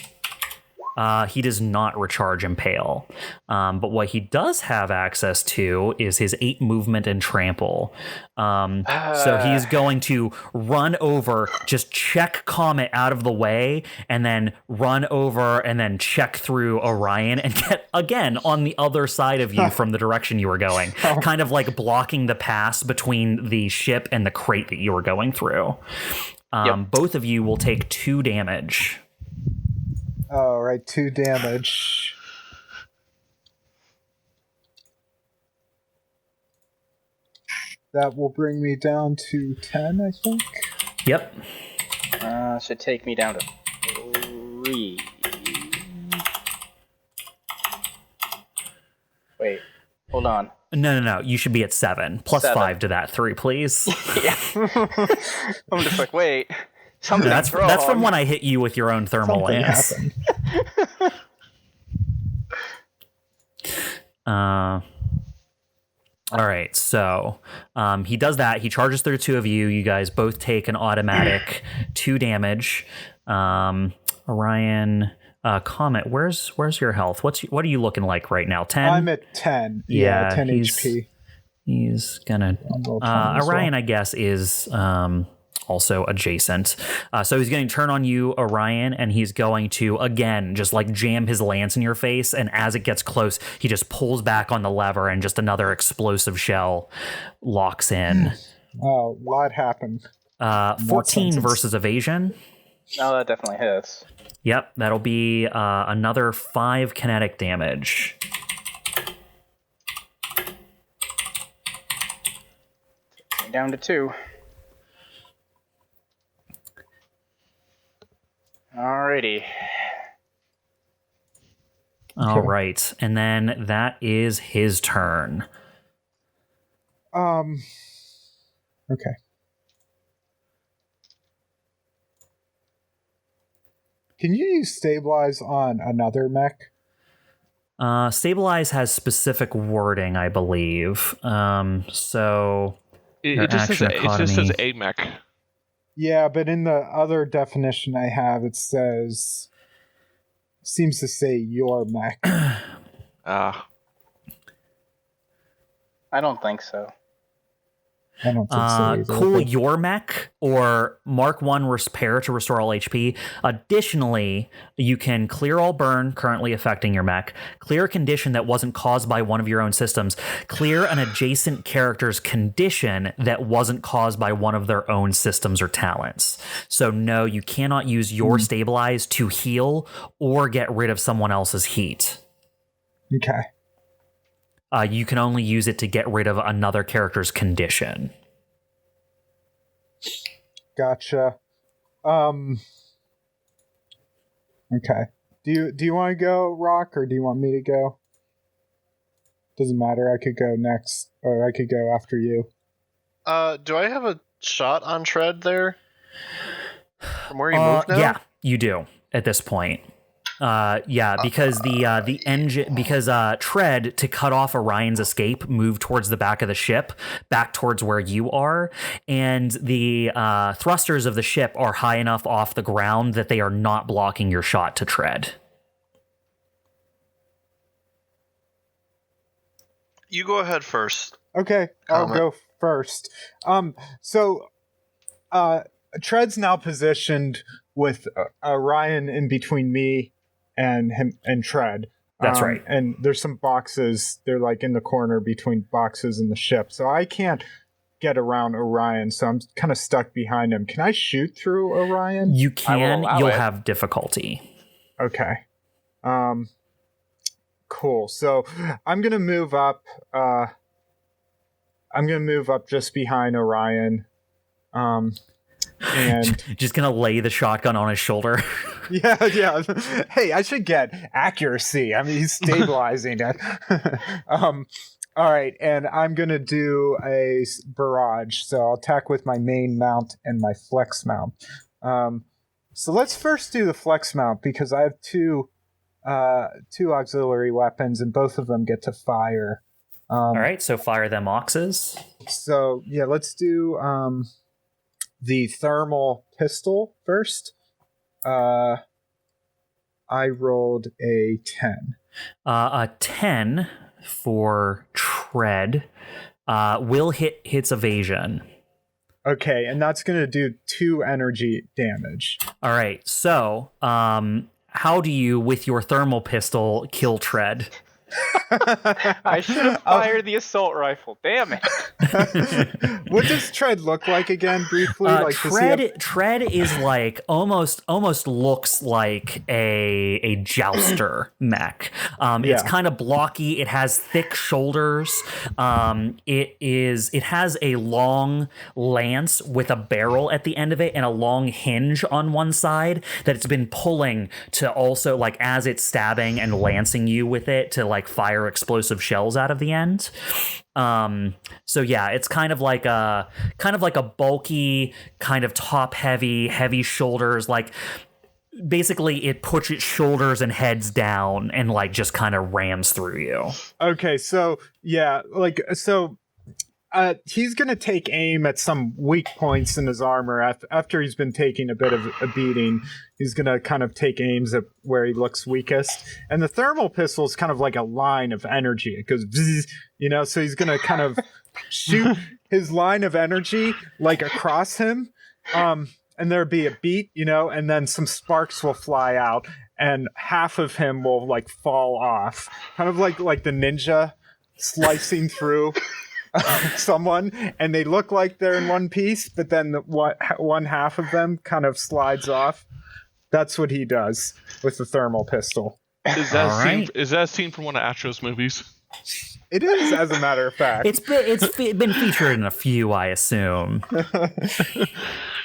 He does not recharge Impale. But what he does have access to is his 8 movement and trample. So he's going to run over, just check Comet out of the way, and then run over and then check through Orion and get again on the other side of you from the direction you were going. Kind of like blocking the pass between the ship and the crate that you were going through. Both of you will take 2 damage. All right, 2 damage. That will bring me down to 10, I think. Yep. Should take me down to 3. Wait, hold on. No. You should be at 7. Plus 7. 5 to that 3, please. Yeah. I'm just like, wait. That's from when I hit you with your own thermal Something lance. happened. All right, so he does that. He charges through 2 of you. You guys both take an automatic 2 damage. Orion, Comet, where's your health? What are you looking like right now? 10? I'm at 10. Yeah, 10 HP. He's gonna. roll 10 as Orion, well. I guess, is also adjacent. So he's going to turn on you, Orion, and he's going to, again, just like jam his lance in your face. And as it gets close, he just pulls back on the lever and just another explosive shell locks in. Oh, a lot happened. 14 versus evasion. No, that definitely hits. Yep, that'll be another 5 kinetic damage. Down to 2. Alrighty. All right, and then that is his turn. Okay. Can you use stabilize on another mech? Stabilize has specific wording, I believe. So It just says a mech. Yeah, but in the other definition I have, it seems to say your mech. I don't think so. I don't think so either. Cool your mech or Mark 1 repair to restore all HP. Additionally, you can clear all burn currently affecting your mech, clear a condition that wasn't caused by one of your own systems, clear an adjacent character's condition that wasn't caused by one of their own systems or talents. So no, you cannot use your stabilize to heal or get rid of someone else's heat. Okay. You can only use it to get rid of another character's condition. Gotcha. Okay. Do you want to go, Rock, or do you want me to go? Doesn't matter. I could go next, or I could go after you. Do I have a shot on Tread there? From where he moved now? Yeah, you do at this point. Because the engine, because Tread, to cut off Orion's escape, moved towards the back of the ship, back towards where you are, and the thrusters of the ship are high enough off the ground that they are not blocking your shot to Tread. You go ahead first. Okay, I'll go first. Tread's now positioned with Orion in between me and him and Tread. That's right. And there's some boxes. They're like in the corner between boxes and the ship. So I can't get around Orion. So I'm kind of stuck behind him. Can I shoot through Orion? You can. You'll have difficulty. Okay. Cool. So I'm going to move up. I'm going to move up just behind Orion. And just gonna lay the shotgun on his shoulder. yeah. Hey, I should get accuracy. I mean, he's stabilizing it. All right, and I'm gonna do a barrage. So I'll attack with my main mount and my flex mount. So let's first do the flex mount because I have two auxiliary weapons and both of them get to fire. All right, so fire them oxes. So yeah, let's do the thermal pistol first. I rolled a 10. A 10 for Tread will hits evasion. Okay, and that's going to do 2 energy damage. All right, so how do you, with your thermal pistol, kill Tread? I should have fired the assault rifle. Damn it. What does Tread look like again, briefly? Tread is like almost looks like a jouster mech. It's kind of blocky. It has thick shoulders. It has a long lance with a barrel at the end of it and a long hinge on one side that it's been pulling to also, like, as it's stabbing and lancing you with it, to like fire explosive shells out of the end. So yeah, it's kind of like a bulky, kind of top heavy shoulders. Like basically it puts its shoulders and heads down and like just kind of rams through you. Okay, so yeah, he's going to take aim at some weak points in his armor. After he's been taking a bit of a beating, he's going to kind of take aims at where he looks weakest. And the thermal pistol is kind of like a line of energy. It goes, bzzz, so he's going to kind of shoot his line of energy like across him. And there'll be a beat, and then some sparks will fly out and half of him will like fall off. Kind of like the ninja slicing through someone, and they look like they're in one piece, but then one half of them kind of slides off. That's what he does with the thermal pistol. Is that a scene from one of Astro's movies? It is, as a matter of fact. It's been featured in a few, I assume.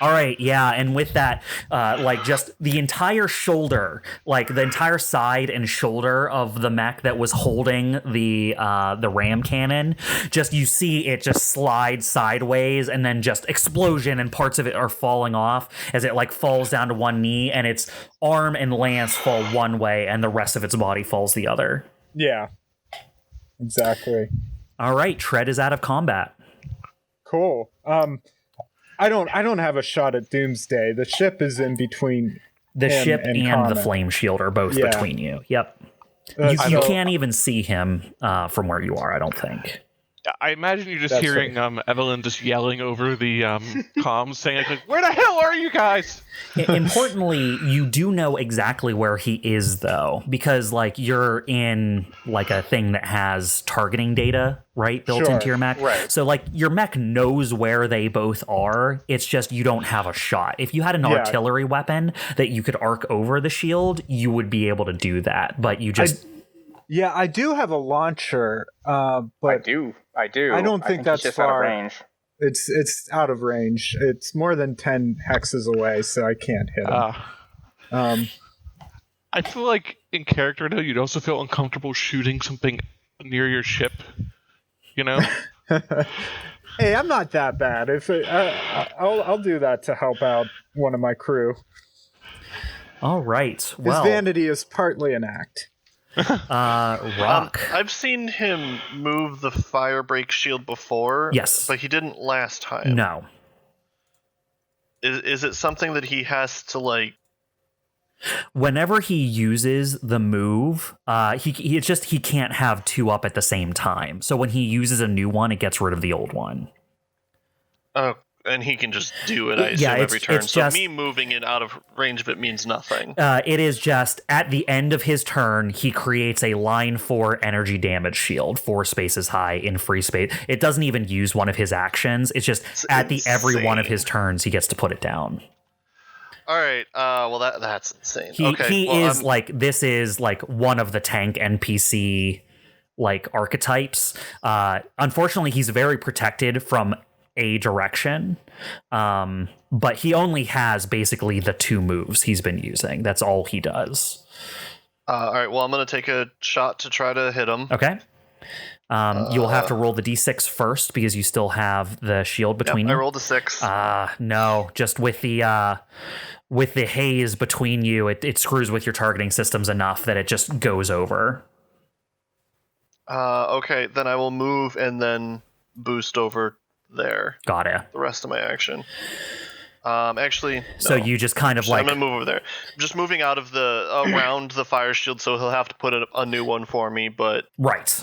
All right, yeah, and with that, like just the entire shoulder, like the entire side and shoulder of the mech that was holding the ram cannon, just you see it just slide sideways, and then just explosion, and parts of it are falling off as it like falls down to one knee, and its arm and lance fall one way, and the rest of its body falls the other. Yeah. Exactly. All right, Tread is out of combat. Cool. I don't have a shot at Doomsday. The ship is in between. The ship and COMET. the flame shield are both between you. Yep. You can't even see him from where you are, I don't think. I imagine you're just That's hearing Evelene just yelling over the comms, saying like, "Where the hell are you guys?" Importantly, you do know exactly where he is, though, because like you're in like a thing that has targeting data, right, built into your mech. right. So like your mech knows where they both are. It's just you don't have a shot. If you had an artillery weapon that you could arc over the shield, you would be able to do that. But you just I do have a launcher, but I do. I don't think that's it's just far. out of range. It's out of range. It's more than 10 hexes away, so I can't hit him. I feel like in character though, you'd also feel uncomfortable shooting something near your ship. You know? Hey, I'm not that bad. I'll do that to help out one of my crew. all right. His Well, vanity is partly an act. Rock. I've seen him move the firebreak shield before. Yes. But he didn't last time. No. Is it something that he has to like? Whenever he uses the move, he can't have two up at the same time. So when he uses a new one, it gets rid of the old one. Oh, and he can just do it, I assume, every turn. It's So just, me moving it out of range of it means nothing. it is just at the end of his turn, he creates a line 4 energy damage shield 4 spaces high in free space. It doesn't even use one of his actions. It's just every one of his turns, he gets to put it down. All right. Well, that's insane. This is like one of the tank NPC like archetypes. Unfortunately, he's very protected from a direction, but he only has basically the 2 moves he's been using. That's all he does. All right. Well, I'm gonna take a shot to try to hit him. Okay. You'll have to roll the d6 first because you still have the shield between you. I rolled a 6. No, just with the haze between you, it screws with your targeting systems enough that it just goes over. Okay, then I will move and then boost over there. Got it. The rest of my action. Actually, no. So you just kind of I'm gonna move over there. I'm just moving out of around the fire shield, so he'll have to put a new one for me. But right,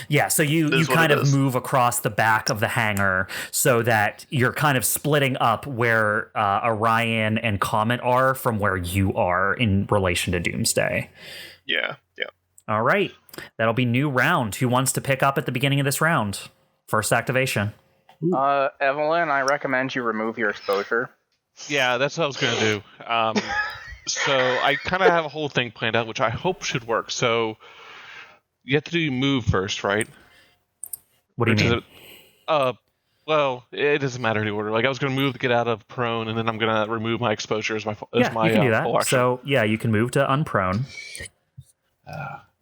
yeah. So you kind of move across the back of the hangar so that you're kind of splitting up where Orion and Comet are from where you are in relation to Doomsday. Yeah. All right, that'll be new round. Who wants to pick up at the beginning of this round? First activation. Evelene, I recommend you remove your exposure. Yeah, that's what I was going to do. So I kind of have a whole thing planned out, which I hope should work. So you have to do move first, right? What do you mean? Well, it doesn't matter the order. Like I was going to move to get out of prone, and then I'm going to remove my exposure as my you can do that. full action. So yeah, you can move to unprone.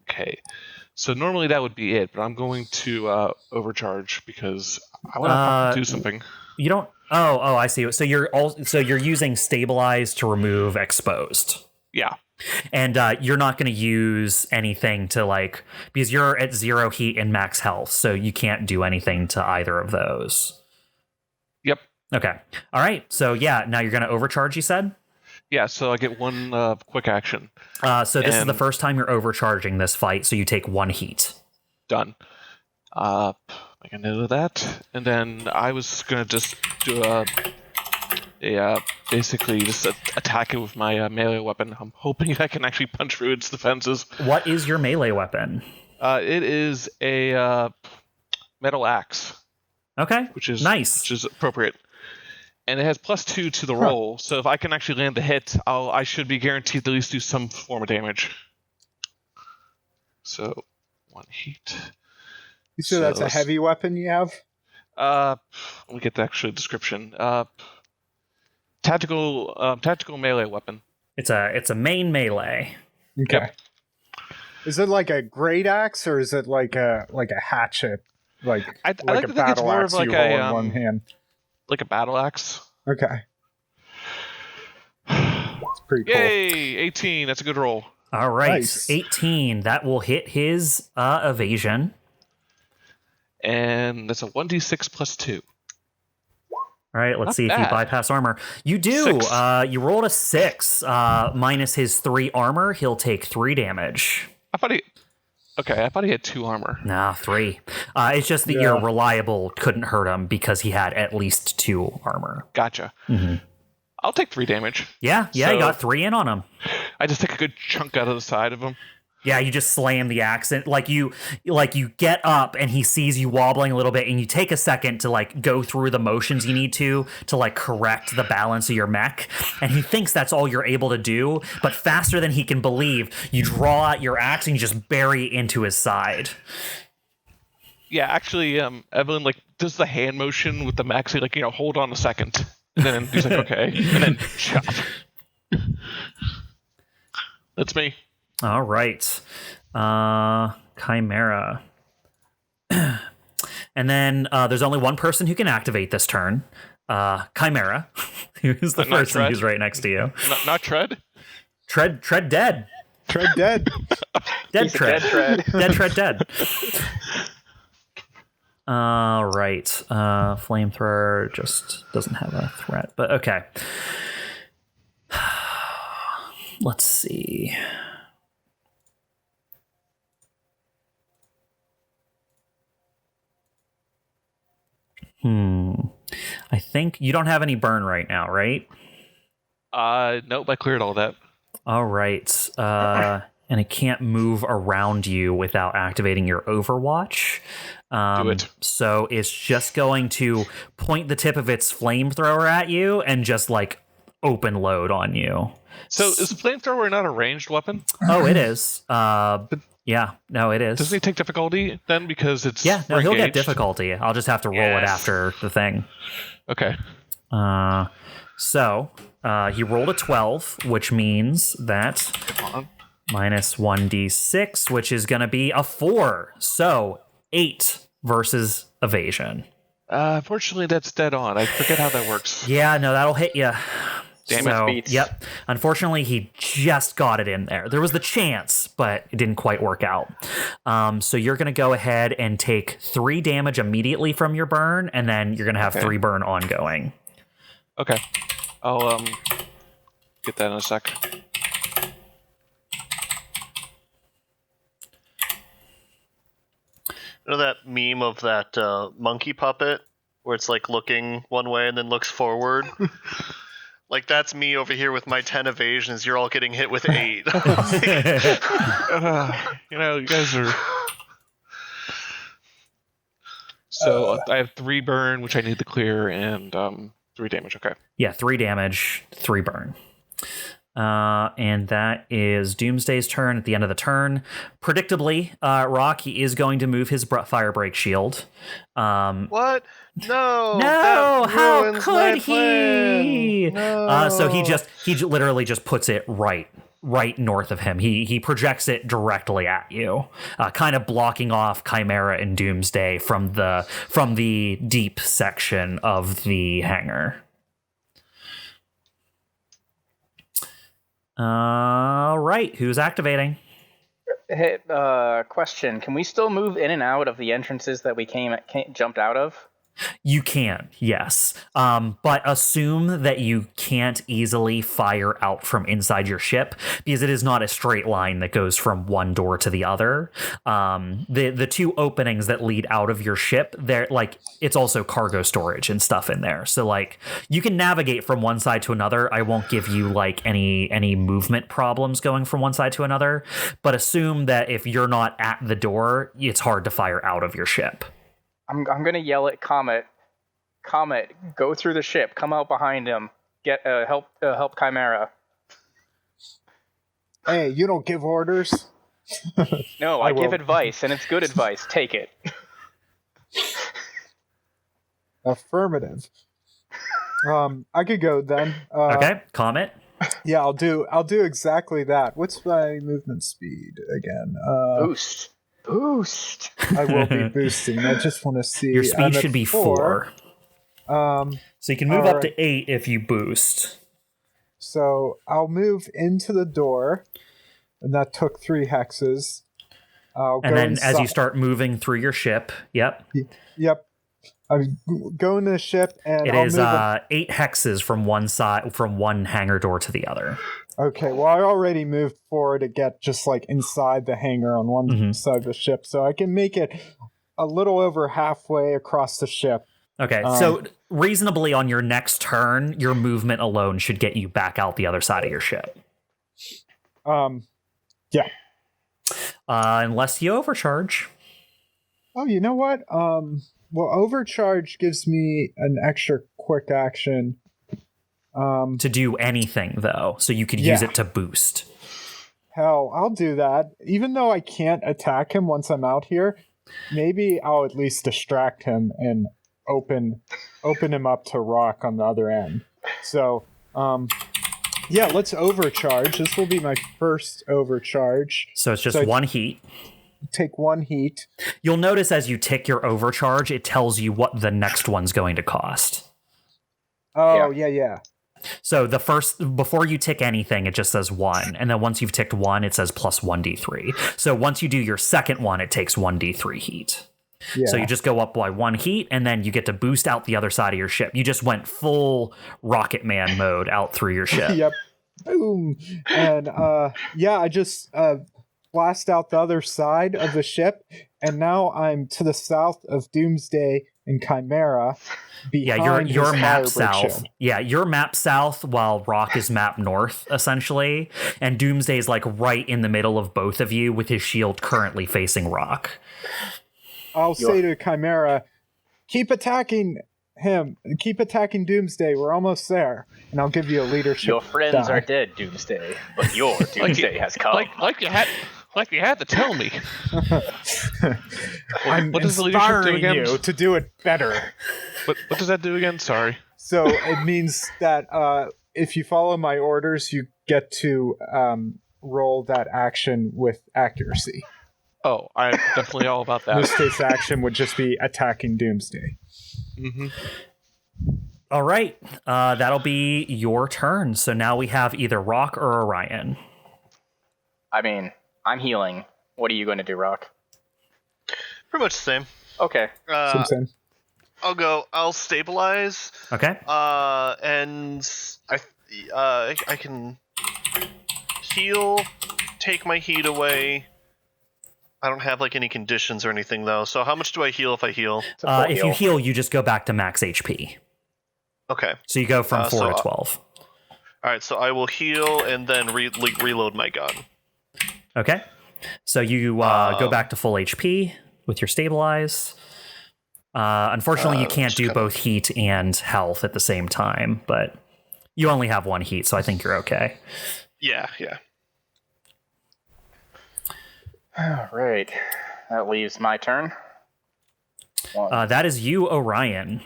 Okay. So normally that would be it, but I'm going to overcharge because I want to do something. You don't. Oh, I see. So you're using stabilize to remove exposed. Yeah. And you're not going to use anything to because you're at 0 heat and max health, so you can't do anything to either of those. Yep. Okay. All right. So yeah, now you're going to overcharge. You said. Yeah, so I get one quick action. So this is the first time you're overcharging this fight, so you take 1 heat. Done. Make a note of that. And then I was going to just do basically just attack it with my melee weapon. I'm hoping I can actually punch through its defenses. What is your melee weapon? It is a metal axe. Okay, which is nice. Which is appropriate. And it has +2 to the roll, so if I can actually land the hit, I should be guaranteed to at least do some form of damage. So, 1 heat. You said that's a heavy weapon you have? Let me get the actual description. Tactical melee weapon. It's a main melee. Okay. Yep. Is it like a great axe or is it like a hatchet? I like to think it's more of like in one hand. Like a battle axe. Okay. That's pretty cool. Yay! 18. That's a good roll. All right. Nice. 18. That will hit his evasion. And that's a 1d6 +2. All right. Let's see if you bad. bypass armor. You do. 6. You rolled a 6 minus his 3 armor. He'll take 3 damage. I Okay, I thought he had 2 armor. Nah, 3. It's just that your reliable couldn't hurt him because he had at least 2 armor. Gotcha. Mm-hmm. I'll take 3 damage. Yeah, So, you got 3 in on him. I just take a good chunk out of the side of him. Yeah, you just slam the axe, and you get up, and he sees you wobbling a little bit, and you take a second to like go through the motions you need to like correct the balance of your mech, and he thinks that's all you're able to do, but faster than he can believe, you draw out your axe and you just bury it into his side. Yeah, actually, Evelyn like does the hand motion with the maxi, like hold on a second, and then he's like, okay, and then chop. That's me. All right. Chimera. And then there's only one person who can activate this turn. Chimera, who's the person who's right next to you. Not Tread? Tread dead. Tread dead. Dead Tread. Dead Tread. Dead Tread dead. All right. Flamethrower just doesn't have a threat, but okay. Let's see. I think you don't have any burn right now, right? Nope, I cleared all that. All right. And it can't move around you without activating your Overwatch. Do it. So it's just going to point the tip of its flamethrower at you and just like open load on you. So is the flamethrower not a ranged weapon? Oh, it is. Yeah, no, it is. Doesn't he take difficulty then because it's he'll get engaged? difficulty. I'll just have to roll it after the thing. Okay. So he rolled a 12, which means that minus 1d6, which is going to be a 4. So 8 versus evasion. Unfortunately, that's dead on. I forget how that works. Yeah, no, that'll hit you. Damage beats. Yep. Unfortunately, he just got it in there. There was the chance, but it didn't quite work out. So you're going to go ahead and take 3 damage immediately from your burn, and then you're going to have 3 burn ongoing. Okay. I'll get that in a sec. You know that meme of that monkey puppet where it's like looking one way and then looks forward? Like, that's me over here with my 10 evasions. You're all getting hit with 8. You guys are... So I have 3 burn, which I need to clear, and 3 damage. Okay. Yeah, 3 damage, 3 burn. And that is Doomsday's turn at the end of the turn. Predictably, Rocky is going to move his fire break shield. What? No! How could he? No. So he literally just puts it right north of him. He projects it directly at you, kind of blocking off Chimera and Doomsday from the deep section of the hangar. All right, who's activating? Hey, question: can we still move in and out of the entrances that we jumped out of? You can, yes. But assume that you can't easily fire out from inside your ship because it is not a straight line that goes from one door to the other. The 2 openings that lead out of your ship, they're like, it's also cargo storage and stuff in there. So like you can navigate from one side to another. I won't give you like any movement problems going from one side to another, but assume that if you're not at the door, it's hard to fire out of your ship. I'm gonna yell at Comet. Comet, go through the ship. Come out behind him. Get help Chimera. Hey, you don't give orders. No, I give advice, and it's good advice. Take it. Affirmative. I could go then. Okay, Comet. Yeah, I'll do exactly that. What's my movement speed again? Boost. I will be boosting. I just want to see. Your speed should be 4. So you can move up to 8 if you boost. So I'll move into the door, and that took 3 hexes. And then as you start moving through your ship, yep. Yep. I'm going to the ship, and It I'll is move 8 hexes from one side, from one hangar door to the other. Okay, well, I already moved forward to get just like inside the hangar on one side of the ship, so I can make it a little over halfway across the ship. Okay, so reasonably on your next turn, your movement alone should get you back out the other side of your ship. Yeah. Unless you overcharge. Oh, you know what? Well, overcharge gives me an extra quick action. To do anything, though, so you could use it to boost. Hell, I'll do that. Even though I can't attack him once I'm out here, maybe I'll at least distract him and open him up to rock on the other end. So, yeah, let's overcharge. This will be my first overcharge. So it's just one heat. Take 1 heat. You'll notice as you tick your overcharge, it tells you what the next one's going to cost. Oh, yeah. So the first, before you tick anything, it just says 1. And then once you've ticked 1, it says plus 1d3. So once you do your second one, it takes 1d3 heat. Yeah. So you just go up by 1 heat, and then you get to boost out the other side of your ship. You just went full Rocket Man mode out through your ship. Yep. Boom. And I just blast out the other side of the ship, and now I'm to the south of Doomsday and Chimera. Yeah, your map his south. shield. Yeah, your map south, while Rock is map north, essentially, and Doomsday is like right in the middle of both of you, with his shield currently facing Rock. I'll say to Chimera, keep attacking him. Keep attacking Doomsday. We're almost there. And I'll give you a leadership. Your friends are dead, Doomsday, but your Doomsday has come. Like you had to tell me. I'm what does the leadership do inspiring again? you to do it better. What does that do again? Sorry. So it means that if you follow my orders, you get to roll that action with accuracy. Oh, I'm definitely all about In that. this case, action would just be attacking Doomsday. Mm-hmm. All right, that'll be your turn. So now we have either Rock or Orion. I mean, I'm healing. What are you going to do, Rock? Pretty much the same. Okay. Same. I'll stabilize. Okay. And I can heal, take my heat away. I don't have like any conditions or anything though. So how much do I heal if I heal? If you heal, you just go back to max HP. Okay. So you go from 4 to 12. All right. So I will heal and then reload my gun. Okay. So you go back to full HP with your stabilize. Unfortunately, you can't do both heat and health at the same time, but you only have 1 heat, so I think you're okay. Yeah. All right. That leaves my turn. That is you, Orion.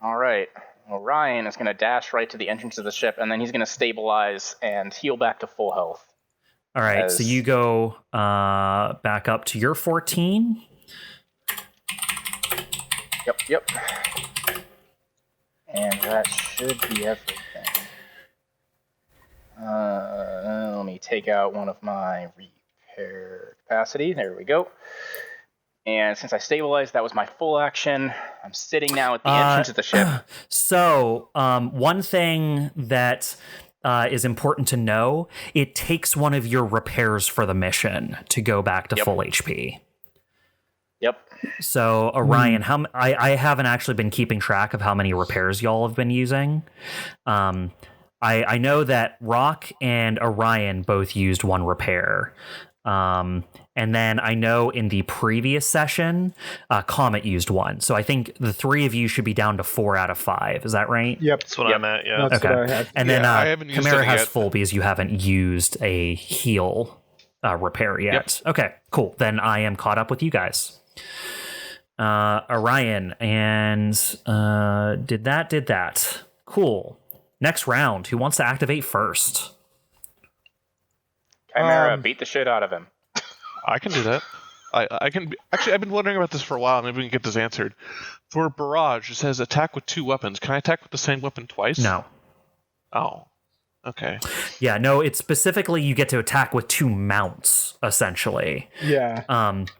All right. Orion is going to dash right to the entrance of the ship, and then he's going to stabilize and heal back to full health. All right, so you go back up to your 14. Yep. And that should be everything. Let me take out one of my repair capacity. There we go. And since I stabilized, that was my full action. I'm sitting now at the entrance of the ship. So, one thing that is important to know, it takes one of your repairs for the mission to go back to full HP. Yep. So, Orion, I haven't actually been keeping track of how many repairs y'all have been using. I know that Rock and Orion both used 1 repair. And then I know in the previous session, COMET used 1. So I think the 3 of you should be down to 4 out of 5. Is that right? Yep. That's what I'm at. Yeah. That's what I had. And then I haven't used CHIMERA any has yet. full because you haven't used a heal repair yet. Yep. Okay, cool. Then I am caught up with you guys. Orion, and did that. Cool. Next round. Who wants to activate first? Chimera, beat the shit out of him. I can do that. I can. Actually, I've been wondering about this for a while. Maybe we can get this answered. For Barrage, it says attack with 2 weapons. Can I attack with the same weapon twice? No. Oh. Okay. Yeah, no, it's specifically you get to attack with 2 mounts, essentially. Yeah.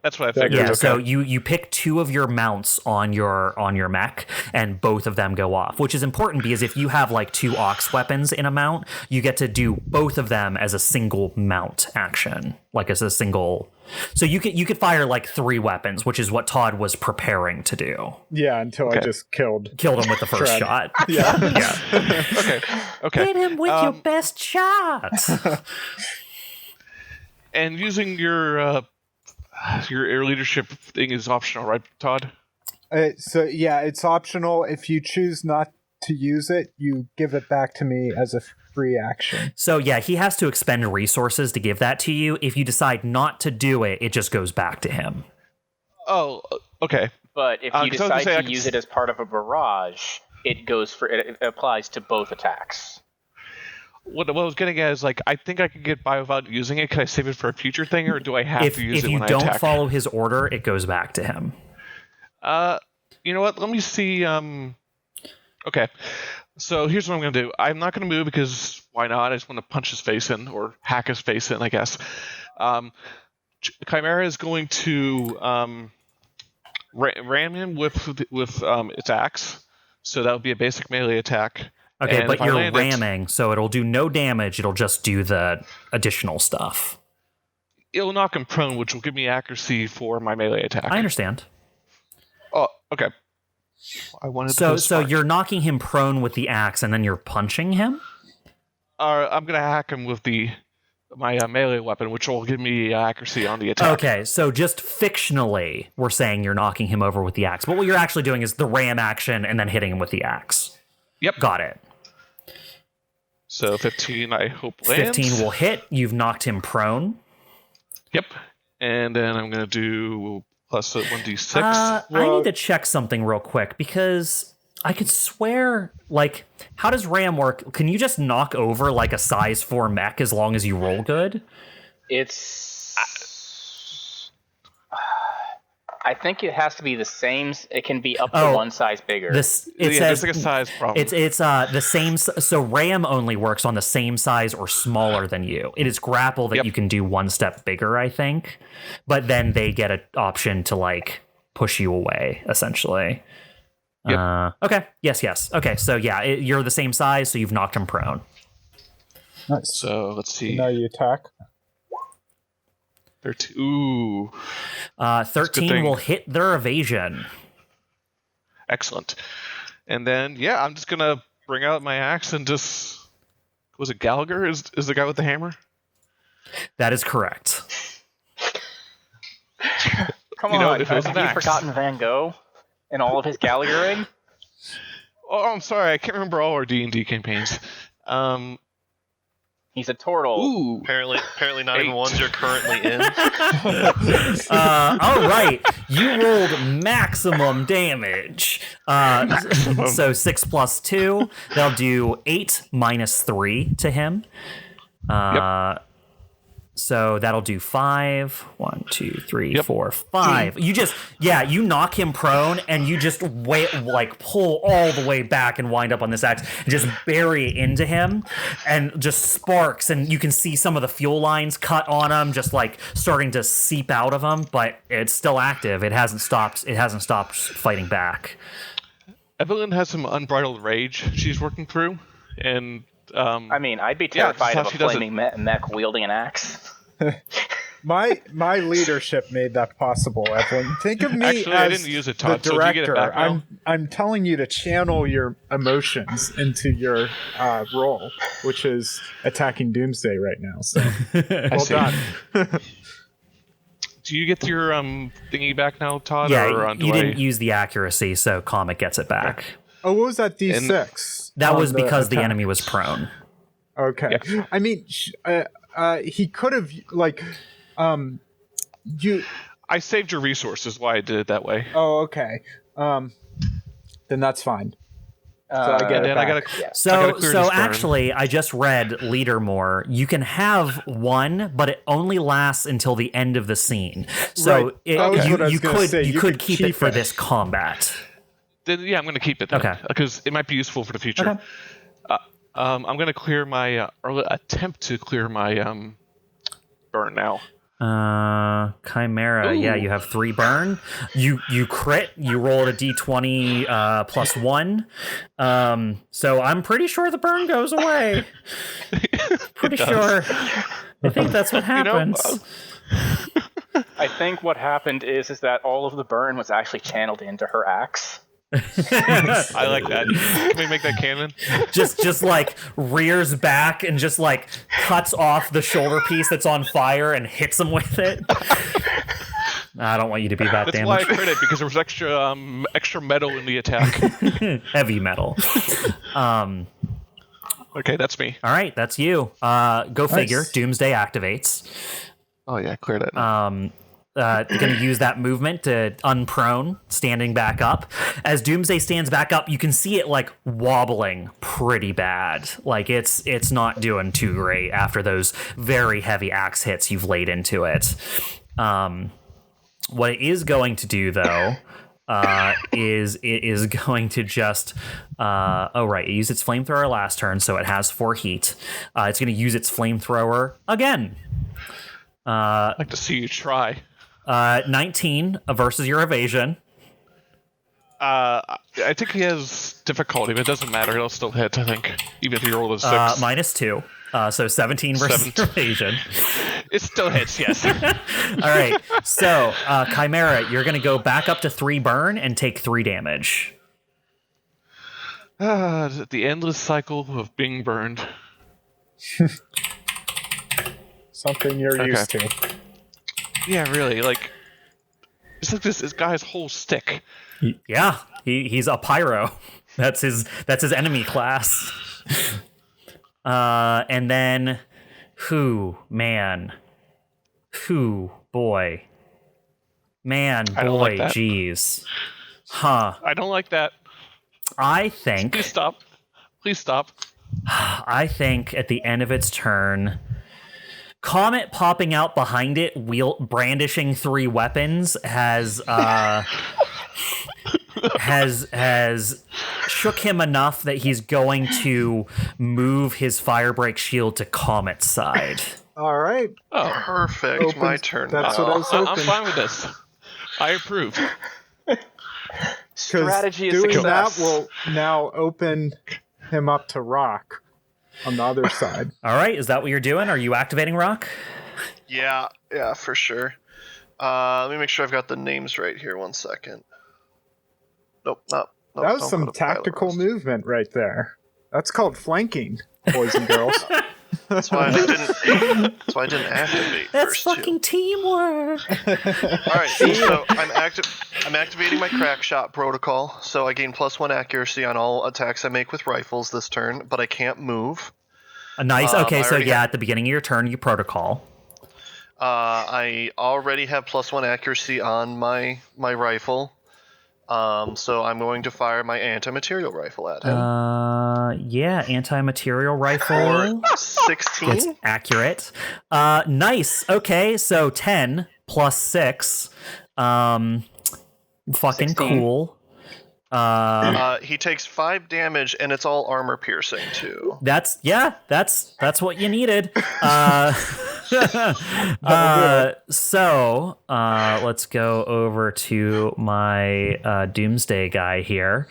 That's what I figured. Yeah, Okay. so you pick 2 of your mounts on your mech, and both of them go off, which is important because if you have like 2 aux weapons in a mount, you get to do both of them as a single mount action, like as a single. So you could fire like 3 weapons, which is what Todd was preparing to do. Yeah, until I just killed Killed him with the first Shred. shot. Okay. Okay. Hit him with your best shot. And using your air leadership thing is optional, right, Todd? So yeah, it's optional. If you choose not to use it, you give it back to me as a free action. So yeah, he has to expend resources to give that to you. If you decide not to do it, it just goes back to him. Oh, okay. But if you 'cause I was gonna decide say I to could use it as part of a barrage, it applies to both attacks. What I was getting at is, like, I think I could get by without using it. Can I save it for a future thing, or do I have to use If it you when don't I attack? follow his order, it goes back to him. You know what? Let me see. Okay. So here's what I'm going to do. I'm not going to move because why not? I just want to punch his face in or hack his face in, I guess. Chimera is going to ram him with its axe. So that would be a basic melee attack. Okay, And but if I you're land ramming, so it'll do no damage. It'll just do the additional stuff. It'll knock him prone, which will give me accuracy for my melee attack. I understand. Oh, okay. I wanted to So go smart. you're knocking him prone with the axe, and then you're punching him? I'm going to hack him with my melee weapon, which will give me accuracy on the attack. Okay, so just fictionally, we're saying you're knocking him over with the axe. But what you're actually doing is the ram action and then hitting him with the axe. Yep. Got it. So 15, I hope lands. 15 will hit. You've knocked him prone. Yep. And then I'm going to do plus a 1d6. I need to check something real quick because I could swear, like, how does RAM work? Can you just knock over like a size 4 mech as long as you roll good? I think it has to be the same. It can be up to 1 size bigger. It there's says like a size problem. it's the same. So RAM only works on the same size or smaller than you. It is grapple that you can do 1 step bigger, I think, but then they get an option to like push you away, essentially. Yep. Okay. Yes. Okay. So yeah, you're the same size, so you've knocked him prone. Nice. So let's see. Now you attack. 13. Ooh. 13 will hit their evasion. Excellent. And then, yeah, I'm just going to bring out my axe and just... Was it Gallagher? Is the guy with the hammer? That is correct. Come You know, on, if it was have an you axe. forgotten Van Gogh and all of his Gallagher-ing? Oh, I'm sorry. I can't remember all our D&D campaigns. He's a turtle. Ooh. Apparently not even 8. ones you're currently in. All right. You rolled maximum damage. So 6 plus 2. They'll do 8 minus 3 to him. So that'll do 5. 1, 2, 3, 4, 5. You knock him prone and you just pull all the way back and wind up on this axe and just bury it into him and just sparks, and you can see some of the fuel lines cut on him, just like starting to seep out of him, but it's still active. It hasn't stopped fighting back. Evelene has some unbridled rage she's working through, and I mean, I'd be terrified how of a she does flaming mech wielding an axe. My leadership made that possible, Evelyn. Think of me Actually, as I didn't use it, Todd, the so do you get it director. back now? I'm telling you to channel your emotions into your role, which is attacking Doomsday right now. So well see. done. do you get your thingy back now, Todd? Yeah, or, you didn't use the accuracy, so COMET gets it back. Oh, what was that D6? That on was because the attack? enemy was prone. Okay. Yeah. I mean, he could have you. I saved your resources. Why I did it that way. Oh, okay. Then that's fine. So I get And it then back. I gotta So clear this burn. actually, I just read Leader More. You can have 1, but it only lasts until the end of the scene. So Right. That was what I was you gonna say. could keep it for this combat. Then, yeah, I'm going to keep it then. Okay. Because it might be useful for the future. Okay. I'm gonna clear my or attempt to clear my burn now. Chimera. Ooh. Yeah, you have 3 burn. You crit. You rolled a d20 +1. So I'm pretty sure the burn goes away. Pretty sure. I think that's what happens. I think what happened is that all of the burn was actually channeled into her axe. I like that. Can we make that canon? just like rears back and just like cuts off the shoulder piece that's on fire and hits him with it. I don't want you to be that That's damaged. why I crit it, because there was extra metal in the attack. Heavy metal. Okay, that's me. All right, that's you. Go figure. Doomsday activates. Oh yeah, cleared it. Going to use that movement to unprone, standing back up. As Doomsday stands back up, you can see it like wobbling pretty bad. Like it's not doing too great after those very heavy axe hits you've laid into it. What it is going to do though is it is going to just it used its flamethrower last turn, so it has 4 heat. It's going to use its flamethrower again. I'd like to see you try. 19 versus your evasion. I think he has difficulty, but it doesn't matter. It'll still hit, I think, even if you roll a 6. -2. So 17 versus your evasion. It still hits, yes. All right. So, Chimera, you're going to go back up to 3 burn and take 3 damage. The endless cycle of being burned. Something you're used to. Yeah, really. Like, it's like this guy's whole stick. Yeah, he's a pyro. That's his enemy class. And then, boy, jeez, huh? I don't like that. I think. Please stop. Please stop. I think at the end of its turn, Comet popping out behind it, brandishing 3 weapons, has shook him enough that he's going to move his firebreak shield to Comet's side. All right. Oh, Perfect. My turn. That's what I was hoping. I'm fine with this. I approve. Strategy is doing success. that will now open him up to rock on the other side. All right, is that what you're doing? Are you activating rock? Yeah, for sure. Let me make sure I've got the names right here. 1 second. Nope, not. Nope, That was don't some go to Pilot tactical Roast. movement right there. That's called flanking, boys and girls. That's why I didn't activate That's first. fucking teamwork. All right, so I'm activating my crack shot protocol. So I gain +1 accuracy on all attacks I make with rifles this turn, but I can't move. Nice. Okay, I so already at the beginning of your turn, you protocol. I already have +1 accuracy on my rifle. So I'm going to fire my anti-material rifle at him. Yeah, anti-material rifle. 16. It's accurate. Nice. Okay, so 10 + 6. Fucking 16. cool. He takes 5 damage, and it's all armor piercing too. That's what you needed. So let's go over to my Doomsday guy here.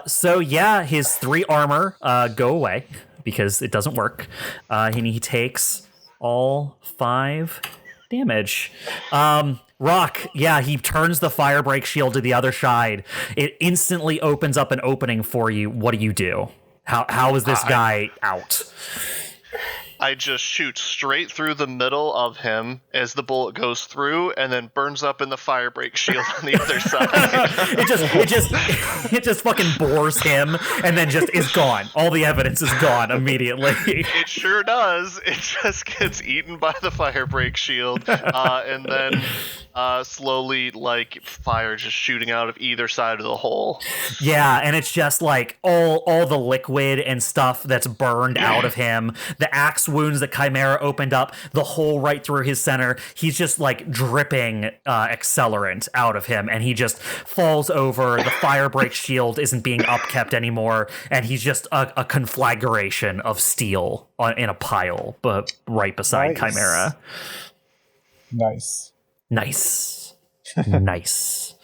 So yeah, his 3 armor go away because it doesn't work, and he takes all 5 damage. Rock, yeah, he turns the firebreak shield to the other side. It instantly opens up an opening for you. What do you do? How is this guy out? I just shoot straight through the middle of him as the bullet goes through, and then burns up in the firebreak shield on the other side. it just fucking bores him and then just is gone. All the evidence is gone immediately. It sure does. It just gets eaten by the firebreak shield, and then slowly like fire just shooting out of either side of the hole. Yeah, and it's just like all the liquid and stuff that's burned out of him. The axe wounds that Chimera opened up, the hole right through his center. He's just like dripping accelerant out of him, and he just falls over. The fire break shield isn't being upkept anymore, and he's just a conflagration of steel in a pile, but right beside Nice. Chimera. Nice. Nice.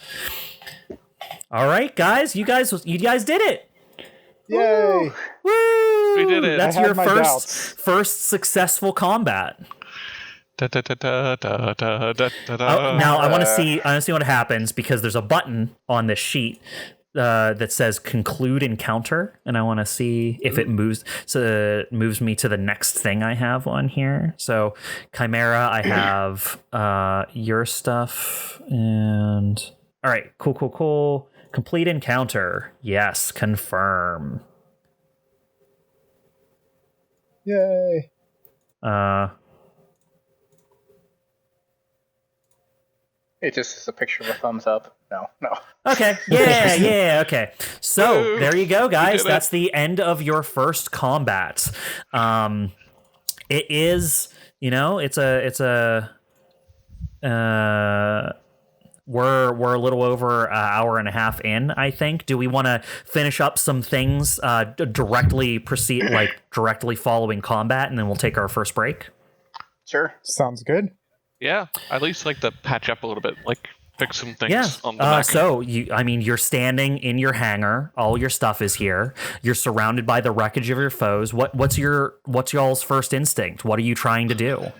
All right, guys, you guys did it. Yay! Woo! We did it. That's I had your my doubts. first successful combat. Da, da, da, da, da, da, da, da, Oh, now I want to see what happens, because there's a button on this sheet that says conclude encounter, and I want to see if it moves moves me to the next thing I have on here. So Chimera, I have your stuff, and all right, cool. Complete encounter. Yes, confirm. Yay! It just is a picture of a thumbs up. No. Okay. Yeah. Okay. So Woo. there you go, guys. did it. That's the end of your first combat. It is, it's a. We're a little over an hour and a half in, I think. Do we want to finish up some things directly following combat, and then we'll take our first break? Sure. Sounds good. Yeah, I at least like to patch up a little bit, like fix some things Yeah. on the back. So you're standing in your hangar. All your stuff is here. You're surrounded by the wreckage of your foes. What's y'all's first instinct? What are you trying to do?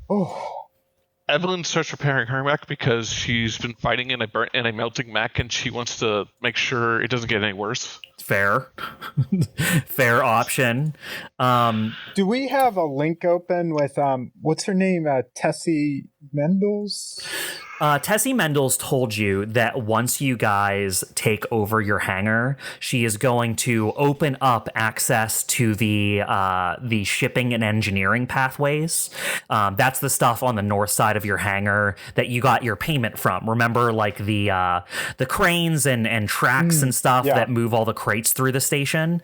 Oh, Evelene starts repairing her mech because she's been fighting in a melting mech, and she wants to make sure it doesn't get any worse. Fair option. do we have a link open with what's her name? Tessie Mendels? Tessie Mendels told you that once you guys take over your hangar, she is going to open up access to the shipping and engineering pathways. That's the stuff on the north side of your hangar that you got your payment from. Remember, like the cranes and tracks and stuff yeah. that move all the crates through the station.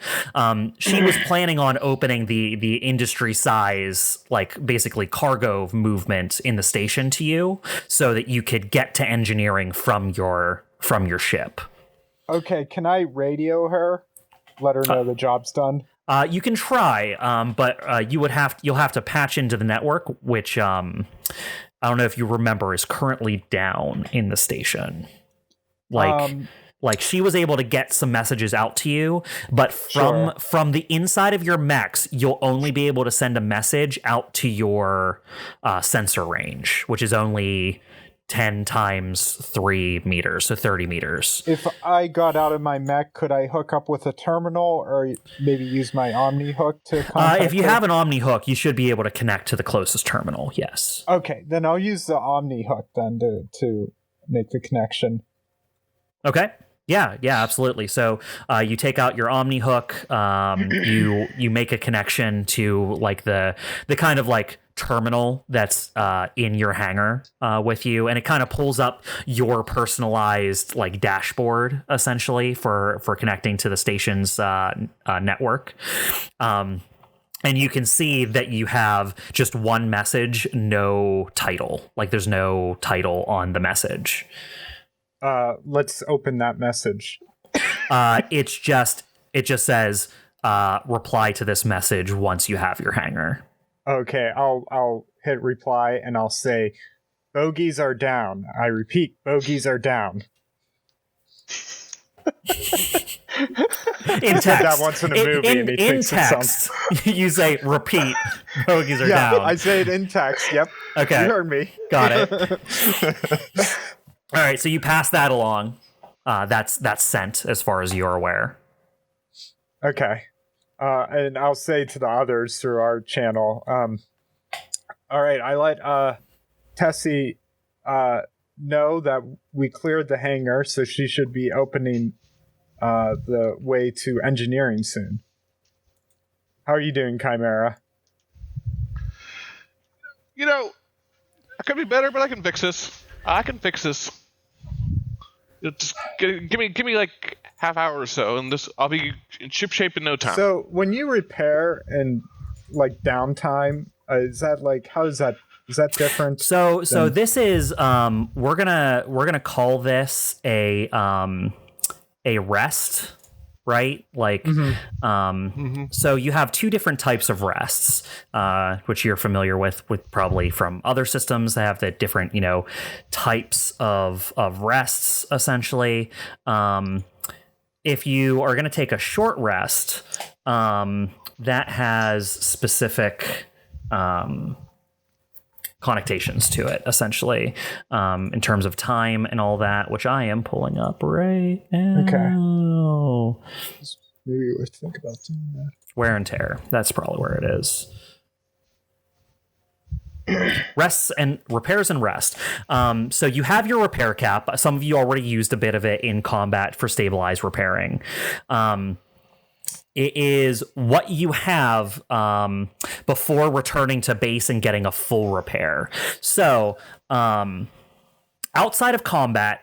She was planning on opening the industry size, like basically cargo movement in the station to you, so that you could get to engineering from your ship. Okay, can I radio her? Let her know the job's done. You can try, but you'll have to patch into the network, which I don't know if you remember is currently down in the station. Like she was able to get some messages out to you, but from the inside of your mechs, you'll only be able to send a message out to your sensor range, which is only 10 times 3 meters, so 30 meters. If I got out of my mech, could I hook up with a terminal or maybe use my Omni hook to contact If you her? have an Omni hook, you should be able to connect to the closest terminal, yes. Okay, then I'll use the Omni hook then to make the connection. Okay. Yeah, absolutely. So you take out your Omni hook, you make a connection to like the kind of like terminal that's in your hangar with you, and it kind of pulls up your personalized like dashboard essentially for connecting to the station's network. And you can see that you have just one message, no title. Like there's no title on the message. Let's open that message. It just says reply to this message once you have your hangar. Okay, I'll hit reply and I'll say bogies are down. I repeat, bogies are down. In text. That once in a movie and he in thinks it text, you say repeat, bogies are Yeah, down. I say it in text. Yep. Okay. You heard me. Got it. All right, so you pass that along. That's sent as far as you're aware. Okay. And I'll say to the others through our channel, all right, I let Tessie know that we cleared the hangar, so she should be opening the way to engineering soon. How are you doing, Chimera? You know, I could be better, but I can fix this. Just give me like half hour or so, and I'll be in ship shape in no time. So when you repair and like downtime, is that like is that different? So this is we're gonna call this a rest, right? Like so you have two different types of rests, which you're familiar with probably from other systems that have the different, types of rests essentially. If you are gonna take a short rest, that has specific connotations to it, essentially, in terms of time and all that, which I am pulling up right now. Okay. Maybe we think about doing that. Wear and tear. That's probably where it is. Rests and repairs and rest. So you have your repair cap. Some of you already used a bit of it in combat for stabilized repairing. It is what you have before returning to base and getting a full repair. So outside of combat,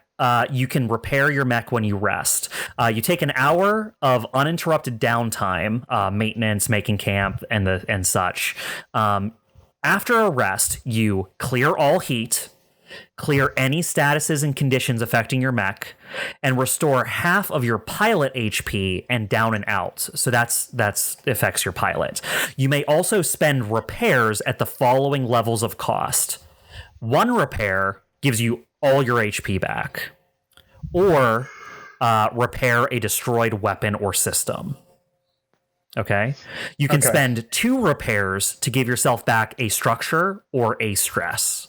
you can repair your mech when you rest. You take an hour of uninterrupted downtime, maintenance, making camp, and such. After a rest, you clear all heat, clear any statuses and conditions affecting your mech, and restore half of your pilot HP and down and out. So that's affects your pilot. You may also spend repairs at the following levels of cost. 1 repair gives you all your HP back, or repair a destroyed weapon or system. Okay. You can spend 2 repairs to give yourself back a structure or a stress.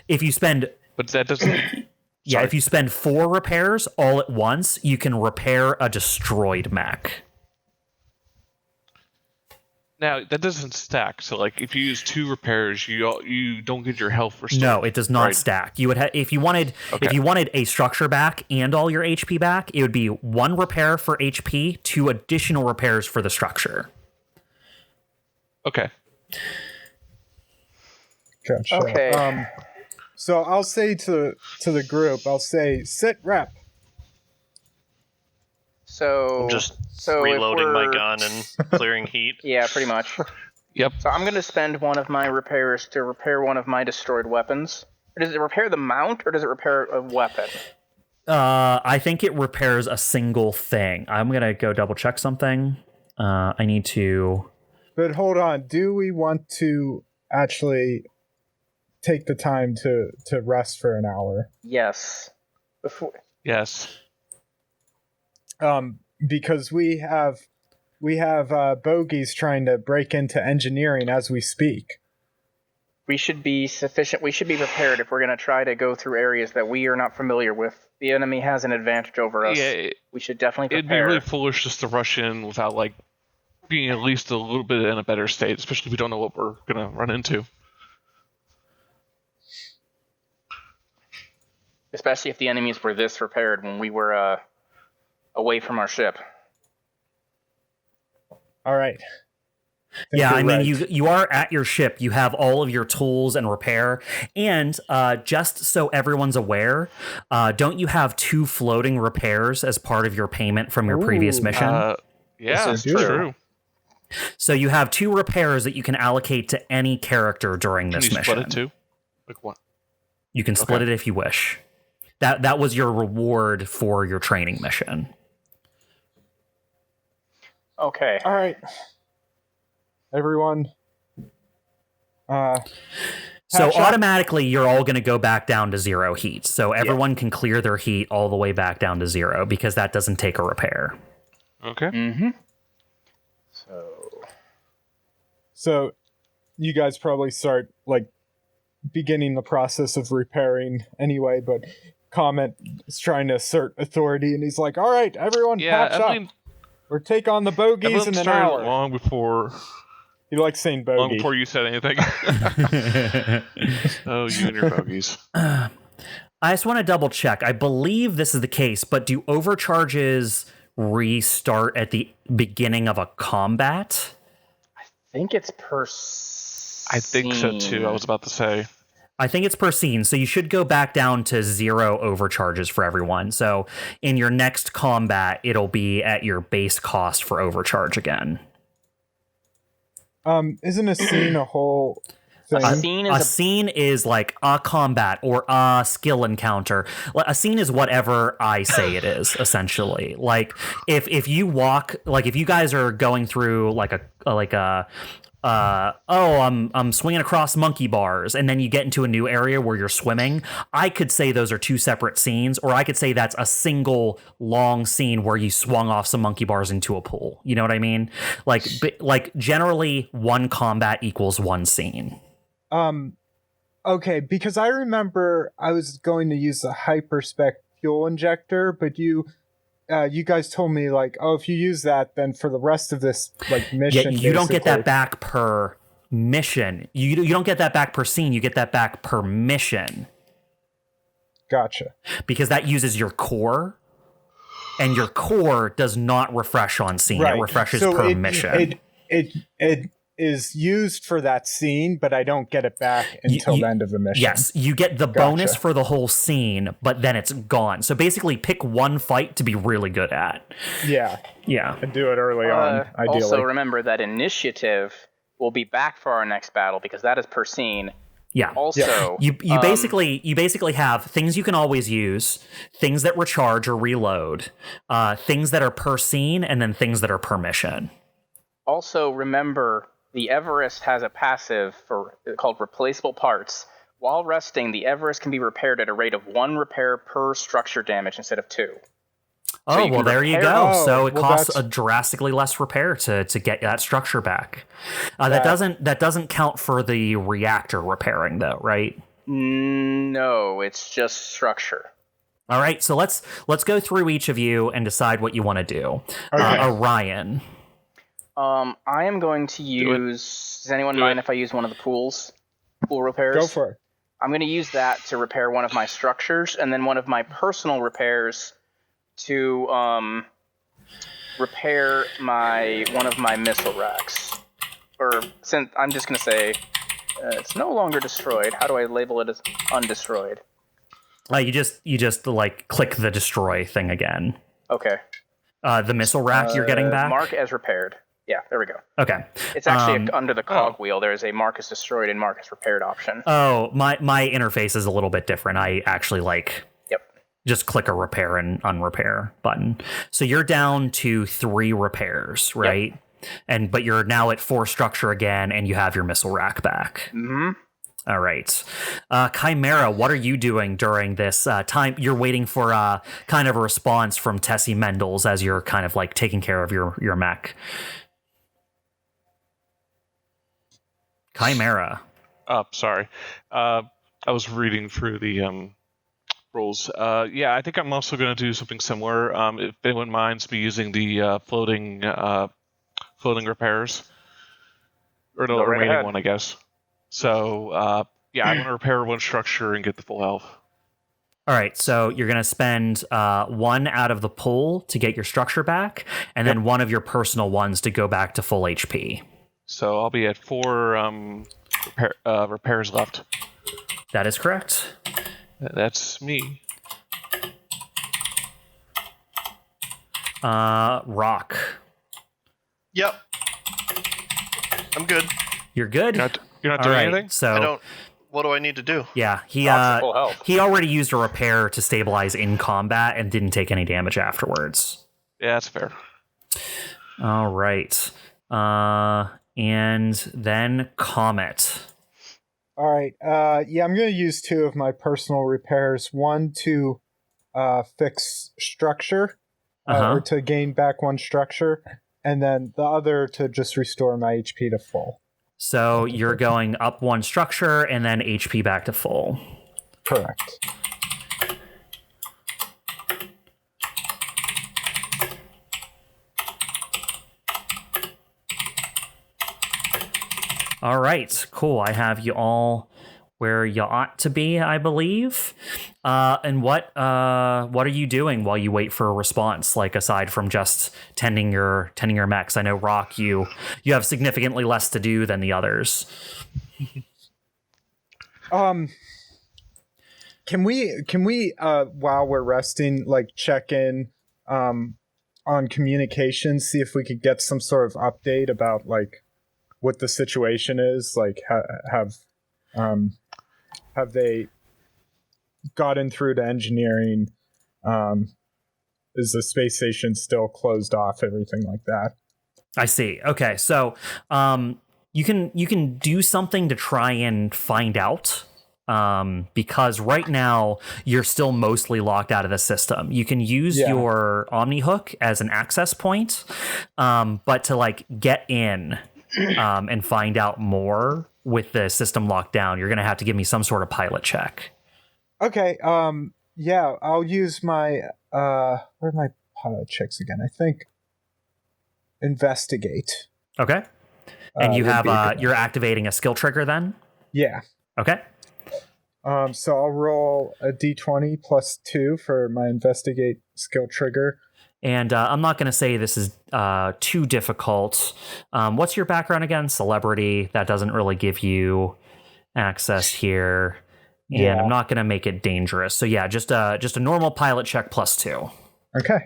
If you spend, but that doesn't. If you spend 4 repairs all at once, you can repair a destroyed mech. Now that doesn't stack. So, like, if you use 2 repairs, you don't get your health restored. No, it does not stack. You would if you wanted a structure back and all your HP back, it would be 1 repair for HP, 2 additional repairs for the structure. Okay. Gotcha. Okay. So I'll say to the group, I'll say sit rep. So I'm just so reloading my gun and clearing heat. Yeah, pretty much. Yep. So I'm going to spend one of my repairs to repair one of my destroyed weapons. Or does it repair the mount, or does it repair a weapon? I think it repairs a single thing. I'm going to go double check something. I need to... But hold on. Do we want to actually take the time to rest for an hour? Yes. Yes. Because we have bogeys trying to break into engineering as we speak. We should be sufficient. We should be prepared if we're going to try to go through areas that we are not familiar with. The enemy has an advantage over us. Yeah, we should definitely prepare. It'd be really foolish just to rush in without, like, being at least a little bit in a better state, especially if we don't know what we're going to run into. Especially if the enemies were this repaired when we were away from our ship. All right. Yeah, I mean, you are at your ship. You have all of your tools and repair. And just so everyone's aware, don't you have 2 floating repairs as part of your payment from your previous mission? Yeah, This that's is true. So you have 2 repairs that you can allocate to any character during this Can you mission. split it too? Like what? You can split it if you wish. That was your reward for your training mission. Okay. All right. Everyone. So patch up. automatically, you're all going to go back down to 0 heat. So everyone can clear their heat all the way back down to 0 because that doesn't take a repair. Okay. Mm-hmm. So you guys probably start like beginning the process of repairing anyway, but COMET is trying to assert authority, and he's like, "All right, everyone, patch Evelene, up. Or take on the bogeys Evelene in an started hour." long before He likes saying bogey. long before you said anything. Oh, you and your bogeys. I just want to double check. I believe this is the case, but do overcharges restart at the beginning of a combat? I think it's per I think so too. I was about to say. I think it's per scene, so you should go back down to 0 overcharges for everyone. So in your next combat, it'll be at your base cost for overcharge again. Isn't a scene a whole thing? A scene is like a combat or a skill encounter. A scene is whatever I say it is, essentially. Like if you walk, like if you guys are going through I'm swinging across monkey bars, and then you get into a new area where you're swimming, I could say those are two separate scenes, or I could say that's a single long scene where you swung off some monkey bars into a pool. You know what I mean? Like generally one combat equals one scene. Okay, because I remember I was going to use the hyperspec fuel injector, but you guys told me like, oh, if you use that, then for the rest of this like mission, you don't get that back per mission. You don't get that back per scene. You get that back per mission. Gotcha. Because that uses your core, and your core does not refresh on scene. Right. It refreshes per mission. It is used for that scene, but I don't get it back until the end of the mission. Yes, you get the bonus for the whole scene, but then it's gone. So basically pick one fight to be really good at. Yeah. And do it early on, ideally. Also remember that initiative will be back for our next battle, because that is per scene. Yeah. Also, you basically have things you can always use, things that recharge or reload, things that are per scene, and then things that are per mission. Also remember, the Everest has a passive called replaceable parts. While resting, the Everest can be repaired at a rate of 1 repair per structure damage instead of 2. Oh, well, there you go. So it costs that's a drastically less repair to get that structure back. That doesn't count for the reactor repairing, though, right? No, it's just structure. All right, so let's go through each of you and decide what you want to do. Okay. Orion. I am going to use... Does anyone mind if I use one of the pool repairs? Go for it. I'm going to use that to repair one of my structures, and then one of my personal repairs to repair one of my missile racks. Or, since I'm just going to say it's no longer destroyed. How do I label it as undestroyed? You just like click the destroy thing again. Okay. The missile rack you're getting back? Mark as repaired. Yeah, there we go. Okay. It's actually under the cog wheel. There is a mark as destroyed and mark as repaired option. Oh, my interface is a little bit different. I actually just click a repair and unrepair button. So you're down to 3 repairs, right? Yep. But you're now at 4 structure again, and you have your missile rack back. Mm-hmm. All right. CHIMERA, what are you doing during this time? You're waiting for kind of a response from Tessie Mendels as you're kind of like taking care of your mech. CHIMERA. Sorry. I was reading through the rules. I think I'm also going to do something similar. If anyone minds me using the floating repairs. Or the remaining one, I guess. So, I'm going to repair 1 structure and get the full health. All right, so you're going to spend 1 out of the pool to get your structure back, and then 1 of your personal ones to go back to full HP. So I'll be at 4 repairs left. That is correct. That's me. Rock. Yep. I'm good. You're good? You're not doing anything? So what do I need to do? Yeah, he already used a repair to stabilize in combat and didn't take any damage afterwards. Yeah, that's fair. All right. And then COMET. All right. I'm going to use 2 of my personal repairs. 1 to fix structure, or to gain back 1 structure, and then the other to just restore my HP to full. So you're going up 1 structure and then HP back to full. Correct. All right, cool. I have you all where you ought to be, I believe. And what are you doing while you wait for a response? Like aside from just tending your mechs, I know Rock, you have significantly less to do than the others. Can we while we're resting, like check in on communications, see if we could get some sort of update about like what the situation is? Like have they gotten through to engineering? Is the space station still closed off? Everything like that. I see. Okay, so you can do something to try and find out. Because right now you're still mostly locked out of the system. You can use your Omni Hook as an access point, but to like get in and find out more with the system locked down, you're gonna have to give me some sort of pilot check. Okay. Yeah, I'll use my where are my pilot checks again? I think investigate. Okay. And you have you're activating a skill trigger then? Yeah. Okay. So I'll roll a d20 plus 2 for my investigate skill trigger. And I'm not going to say this is too difficult. What's your background again? Celebrity. That doesn't really give you access here. And I'm not going to make it dangerous. So yeah, just a normal pilot check plus 2. Okay.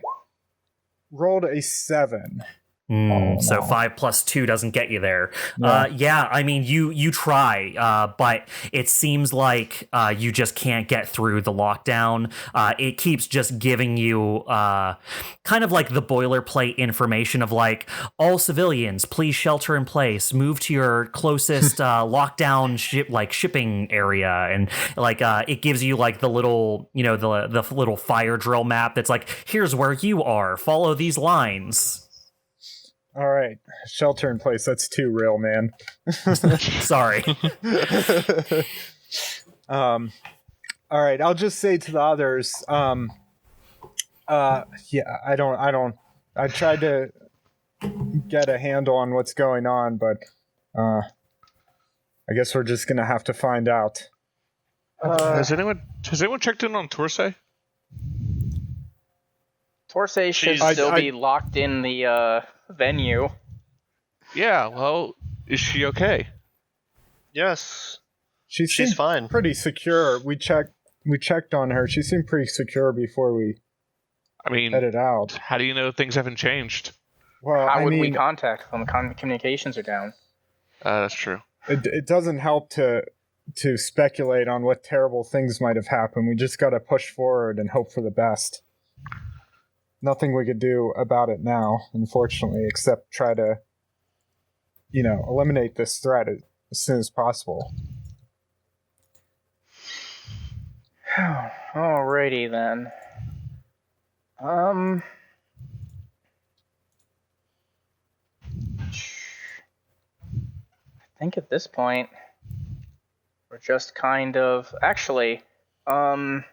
Rolled a 7. So 5 plus 2 doesn't get you there. Yeah. I mean, you try, but it seems like you just can't get through the lockdown. It keeps just giving you kind of like the boilerplate information of like, all civilians, please shelter in place, move to your closest lockdown shipping area, and like it gives you like the little the little fire drill map that's like, here's where you are, follow these lines. All right, shelter in place. That's too real, man. Sorry. All right, I'll just say to the others. I tried to get a handle on what's going on, but I guess we're just gonna have to find out. Has anyone checked in on Torsay? Torsay should still be locked in the venue. Yeah, well, is she okay? Yes. She's fine. Pretty secure. We checked on her. She seemed pretty secure before we headed out. How do you know things haven't changed? Well, How would we contact them? Communications are down. That's true. It doesn't help to speculate on what terrible things might have happened. We just got to push forward and hope for the best. Nothing we could do about it now, unfortunately, except try to, eliminate this threat as soon as possible. Alrighty then. I think at this point we're just kind of actually. I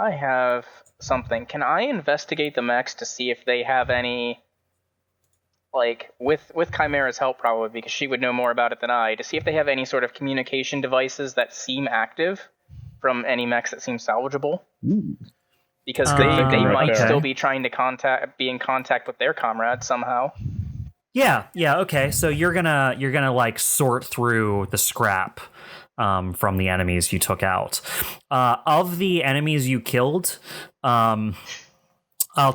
have something. Can I investigate the mechs to see if they have any, like, with Chimera's help probably, because she would know more about it than I, to see if they have any sort of communication devices that seem active from any mechs that seem salvageable? Ooh. Because they might still be trying to be in contact with their comrades somehow. Yeah, okay. So you're gonna like sort through the scrap from the enemies you took out. Of the enemies you killed, I'll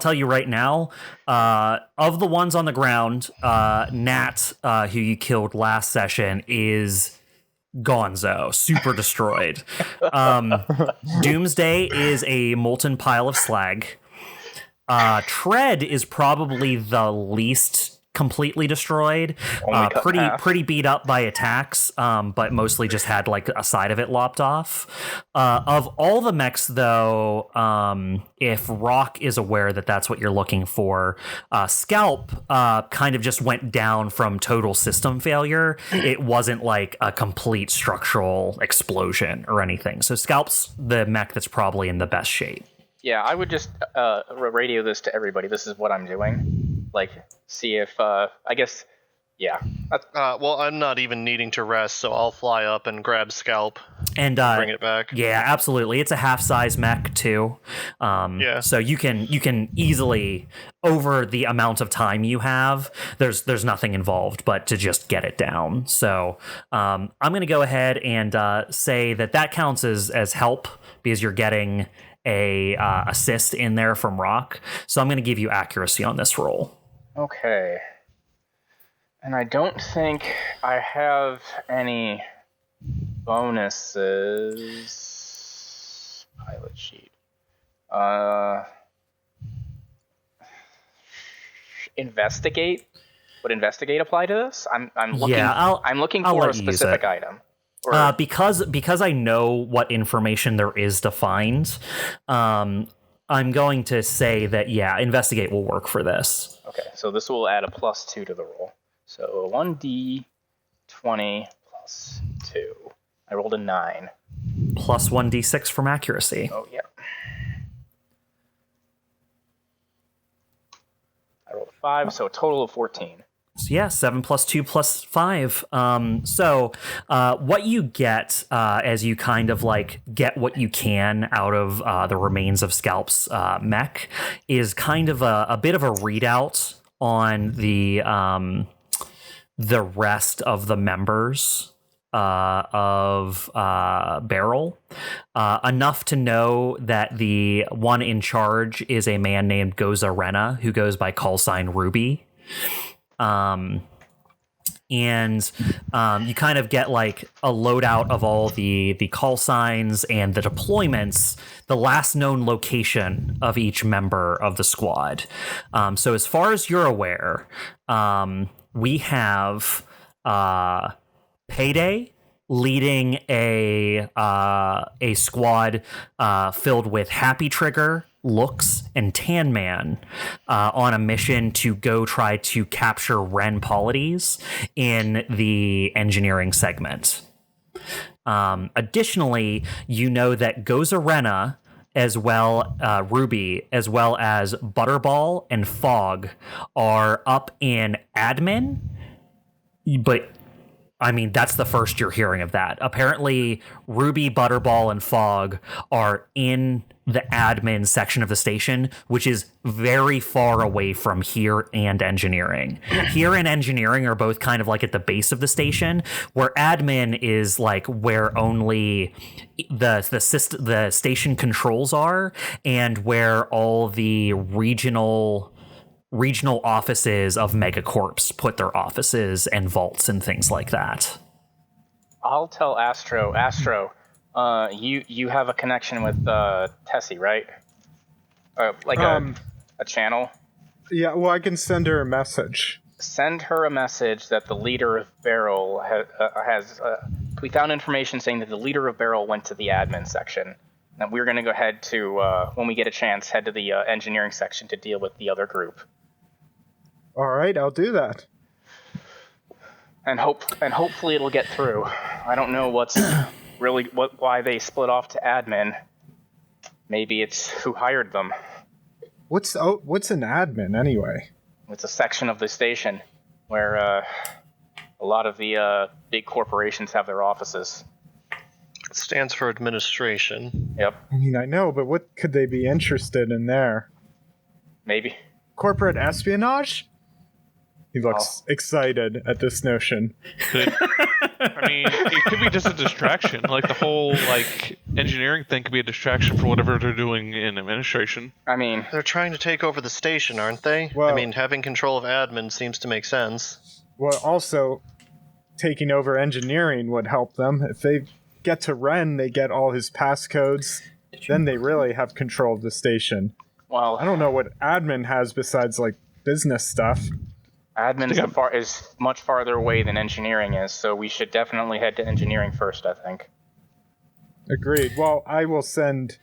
tell you right now, of the ones on the ground, Nat, who you killed last session, is gonzo, super destroyed. Doomsday is a molten pile of slag. Tread is probably the least completely destroyed, pretty beat up by attacks, but mostly just had like a side of it lopped off. Of all the mechs, though, if Rock is aware that that's what you're looking for, Scalp kind of just went down from total system failure. It wasn't like a complete structural explosion or anything. So Scalp's the mech that's probably in the best shape. Yeah, I would just radio this to everybody. This is what I'm doing. Like, see if, I guess, Yeah. Well, I'm not even needing to rest, so I'll fly up and grab Scalp And bring it back. Yeah, absolutely. It's a half-size mech too. Yeah. So you can easily, over the amount of time you have, there's nothing involved but to just get it down. So I'm going to go ahead and say that counts as help because you're getting a assist in there from Rock. So I'm going to give you accuracy on this roll. Okay. And I don't think I have any bonuses. Pilot sheet. Investigate. Would investigate apply to this? I'm looking. Yeah, I'm looking I'll for let a you use specific it. item. Or, Because I know what information there is to find, I'm going to say that investigate will work for this. okay, so this will add a +2 to the roll. So 1d20 plus 2. I rolled a 9. Plus 1d6 from accuracy. Oh yeah. I rolled a 5, so a total of 14. So yeah, 7 plus 2 plus 5. So what you get as you kind of like get what you can out of the remains of Scalp's mech is kind of a bit of a readout on the rest of the members of Beryl, enough to know that the one in charge is a man named Goza Rena, who goes by callsign Ruby. And you kind of get like a loadout of all the call signs and the deployments, the last known location of each member of the squad. So as far as you're aware, we have Payday leading a squad filled with Happy Trigger, Looks, and Tan Man on a mission to go try to capture Ren Polities in the engineering segment. Additionally, you know that Goza Rena, as well Ruby, as well as Butterball and Fog are up in admin, but I mean, that's the first you're hearing of that. Apparently, Ruby, Butterball, and Fog are in the admin section of the station, which is very far away from here and engineering. Here and engineering are both kind of like at the base of the station, where admin is like where only the station controls are, and where all the regional offices of Megacorps put their offices and vaults and things like that. I'll tell Astro. Astro, you have a connection with Tessie, right? A channel. Yeah, well, I can send her a message. Send her a message that the leader of Beryl has. We found information saying that the leader of Beryl went to the admin section. And we're going to go ahead to, when we get a chance, head to the engineering section to deal with the other group. All right, I'll do that. And hopefully it'll get through. I don't know why they split off to admin. Maybe it's who hired them. What's an admin anyway? It's a section of the station where a lot of the big corporations have their offices. It stands for administration. Yep. I mean, I know, but what could they be interested in there? Maybe. Corporate espionage? He looks excited at this notion. I mean, it could be just a distraction. Like the whole engineering thing could be a distraction for whatever they're doing in administration. I mean, They're trying to take over the station, aren't they? Well- I mean, having control of admin seems to make sense. Well, also, taking over engineering would help them. If they get to Ren, they get all his passcodes. Then they really have control of the station. well, I don't know what admin has besides, like, business stuff. admin is much farther away than engineering is, so we should definitely head to engineering first, I think. Agreed. Well, I will send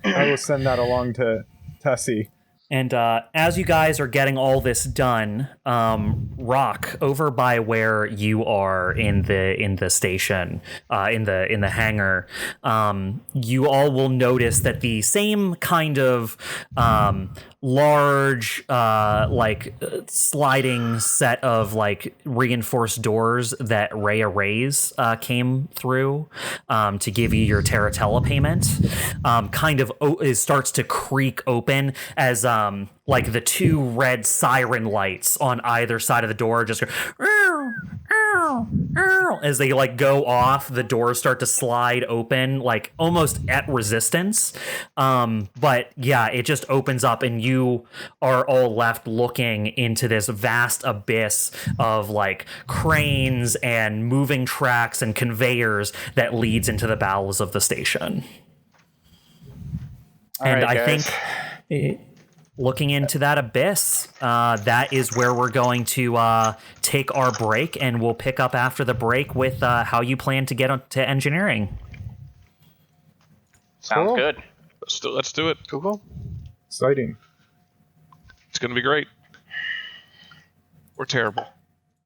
that along to Tessie. And as you guys are getting all this done, Rock, over by where you are in the station, in the hangar, you all will notice that the same kind of large, sliding set of like reinforced doors that Rhea Rays came through to give you your Terratella payment, it starts to creak open as like the two red siren lights on either side of the door just go as they like go off. The doors start to slide open like almost at resistance, but yeah, it just opens up and you are all left looking into this vast abyss of like cranes and moving tracks and conveyors that leads into the bowels of the station. I think looking into that abyss, that is where we're going to take our break, and we'll pick up after the break with how you plan to get to engineering. Sounds Cool. good. Let's do it. Cool. Exciting. It's going to be great. We're terrible.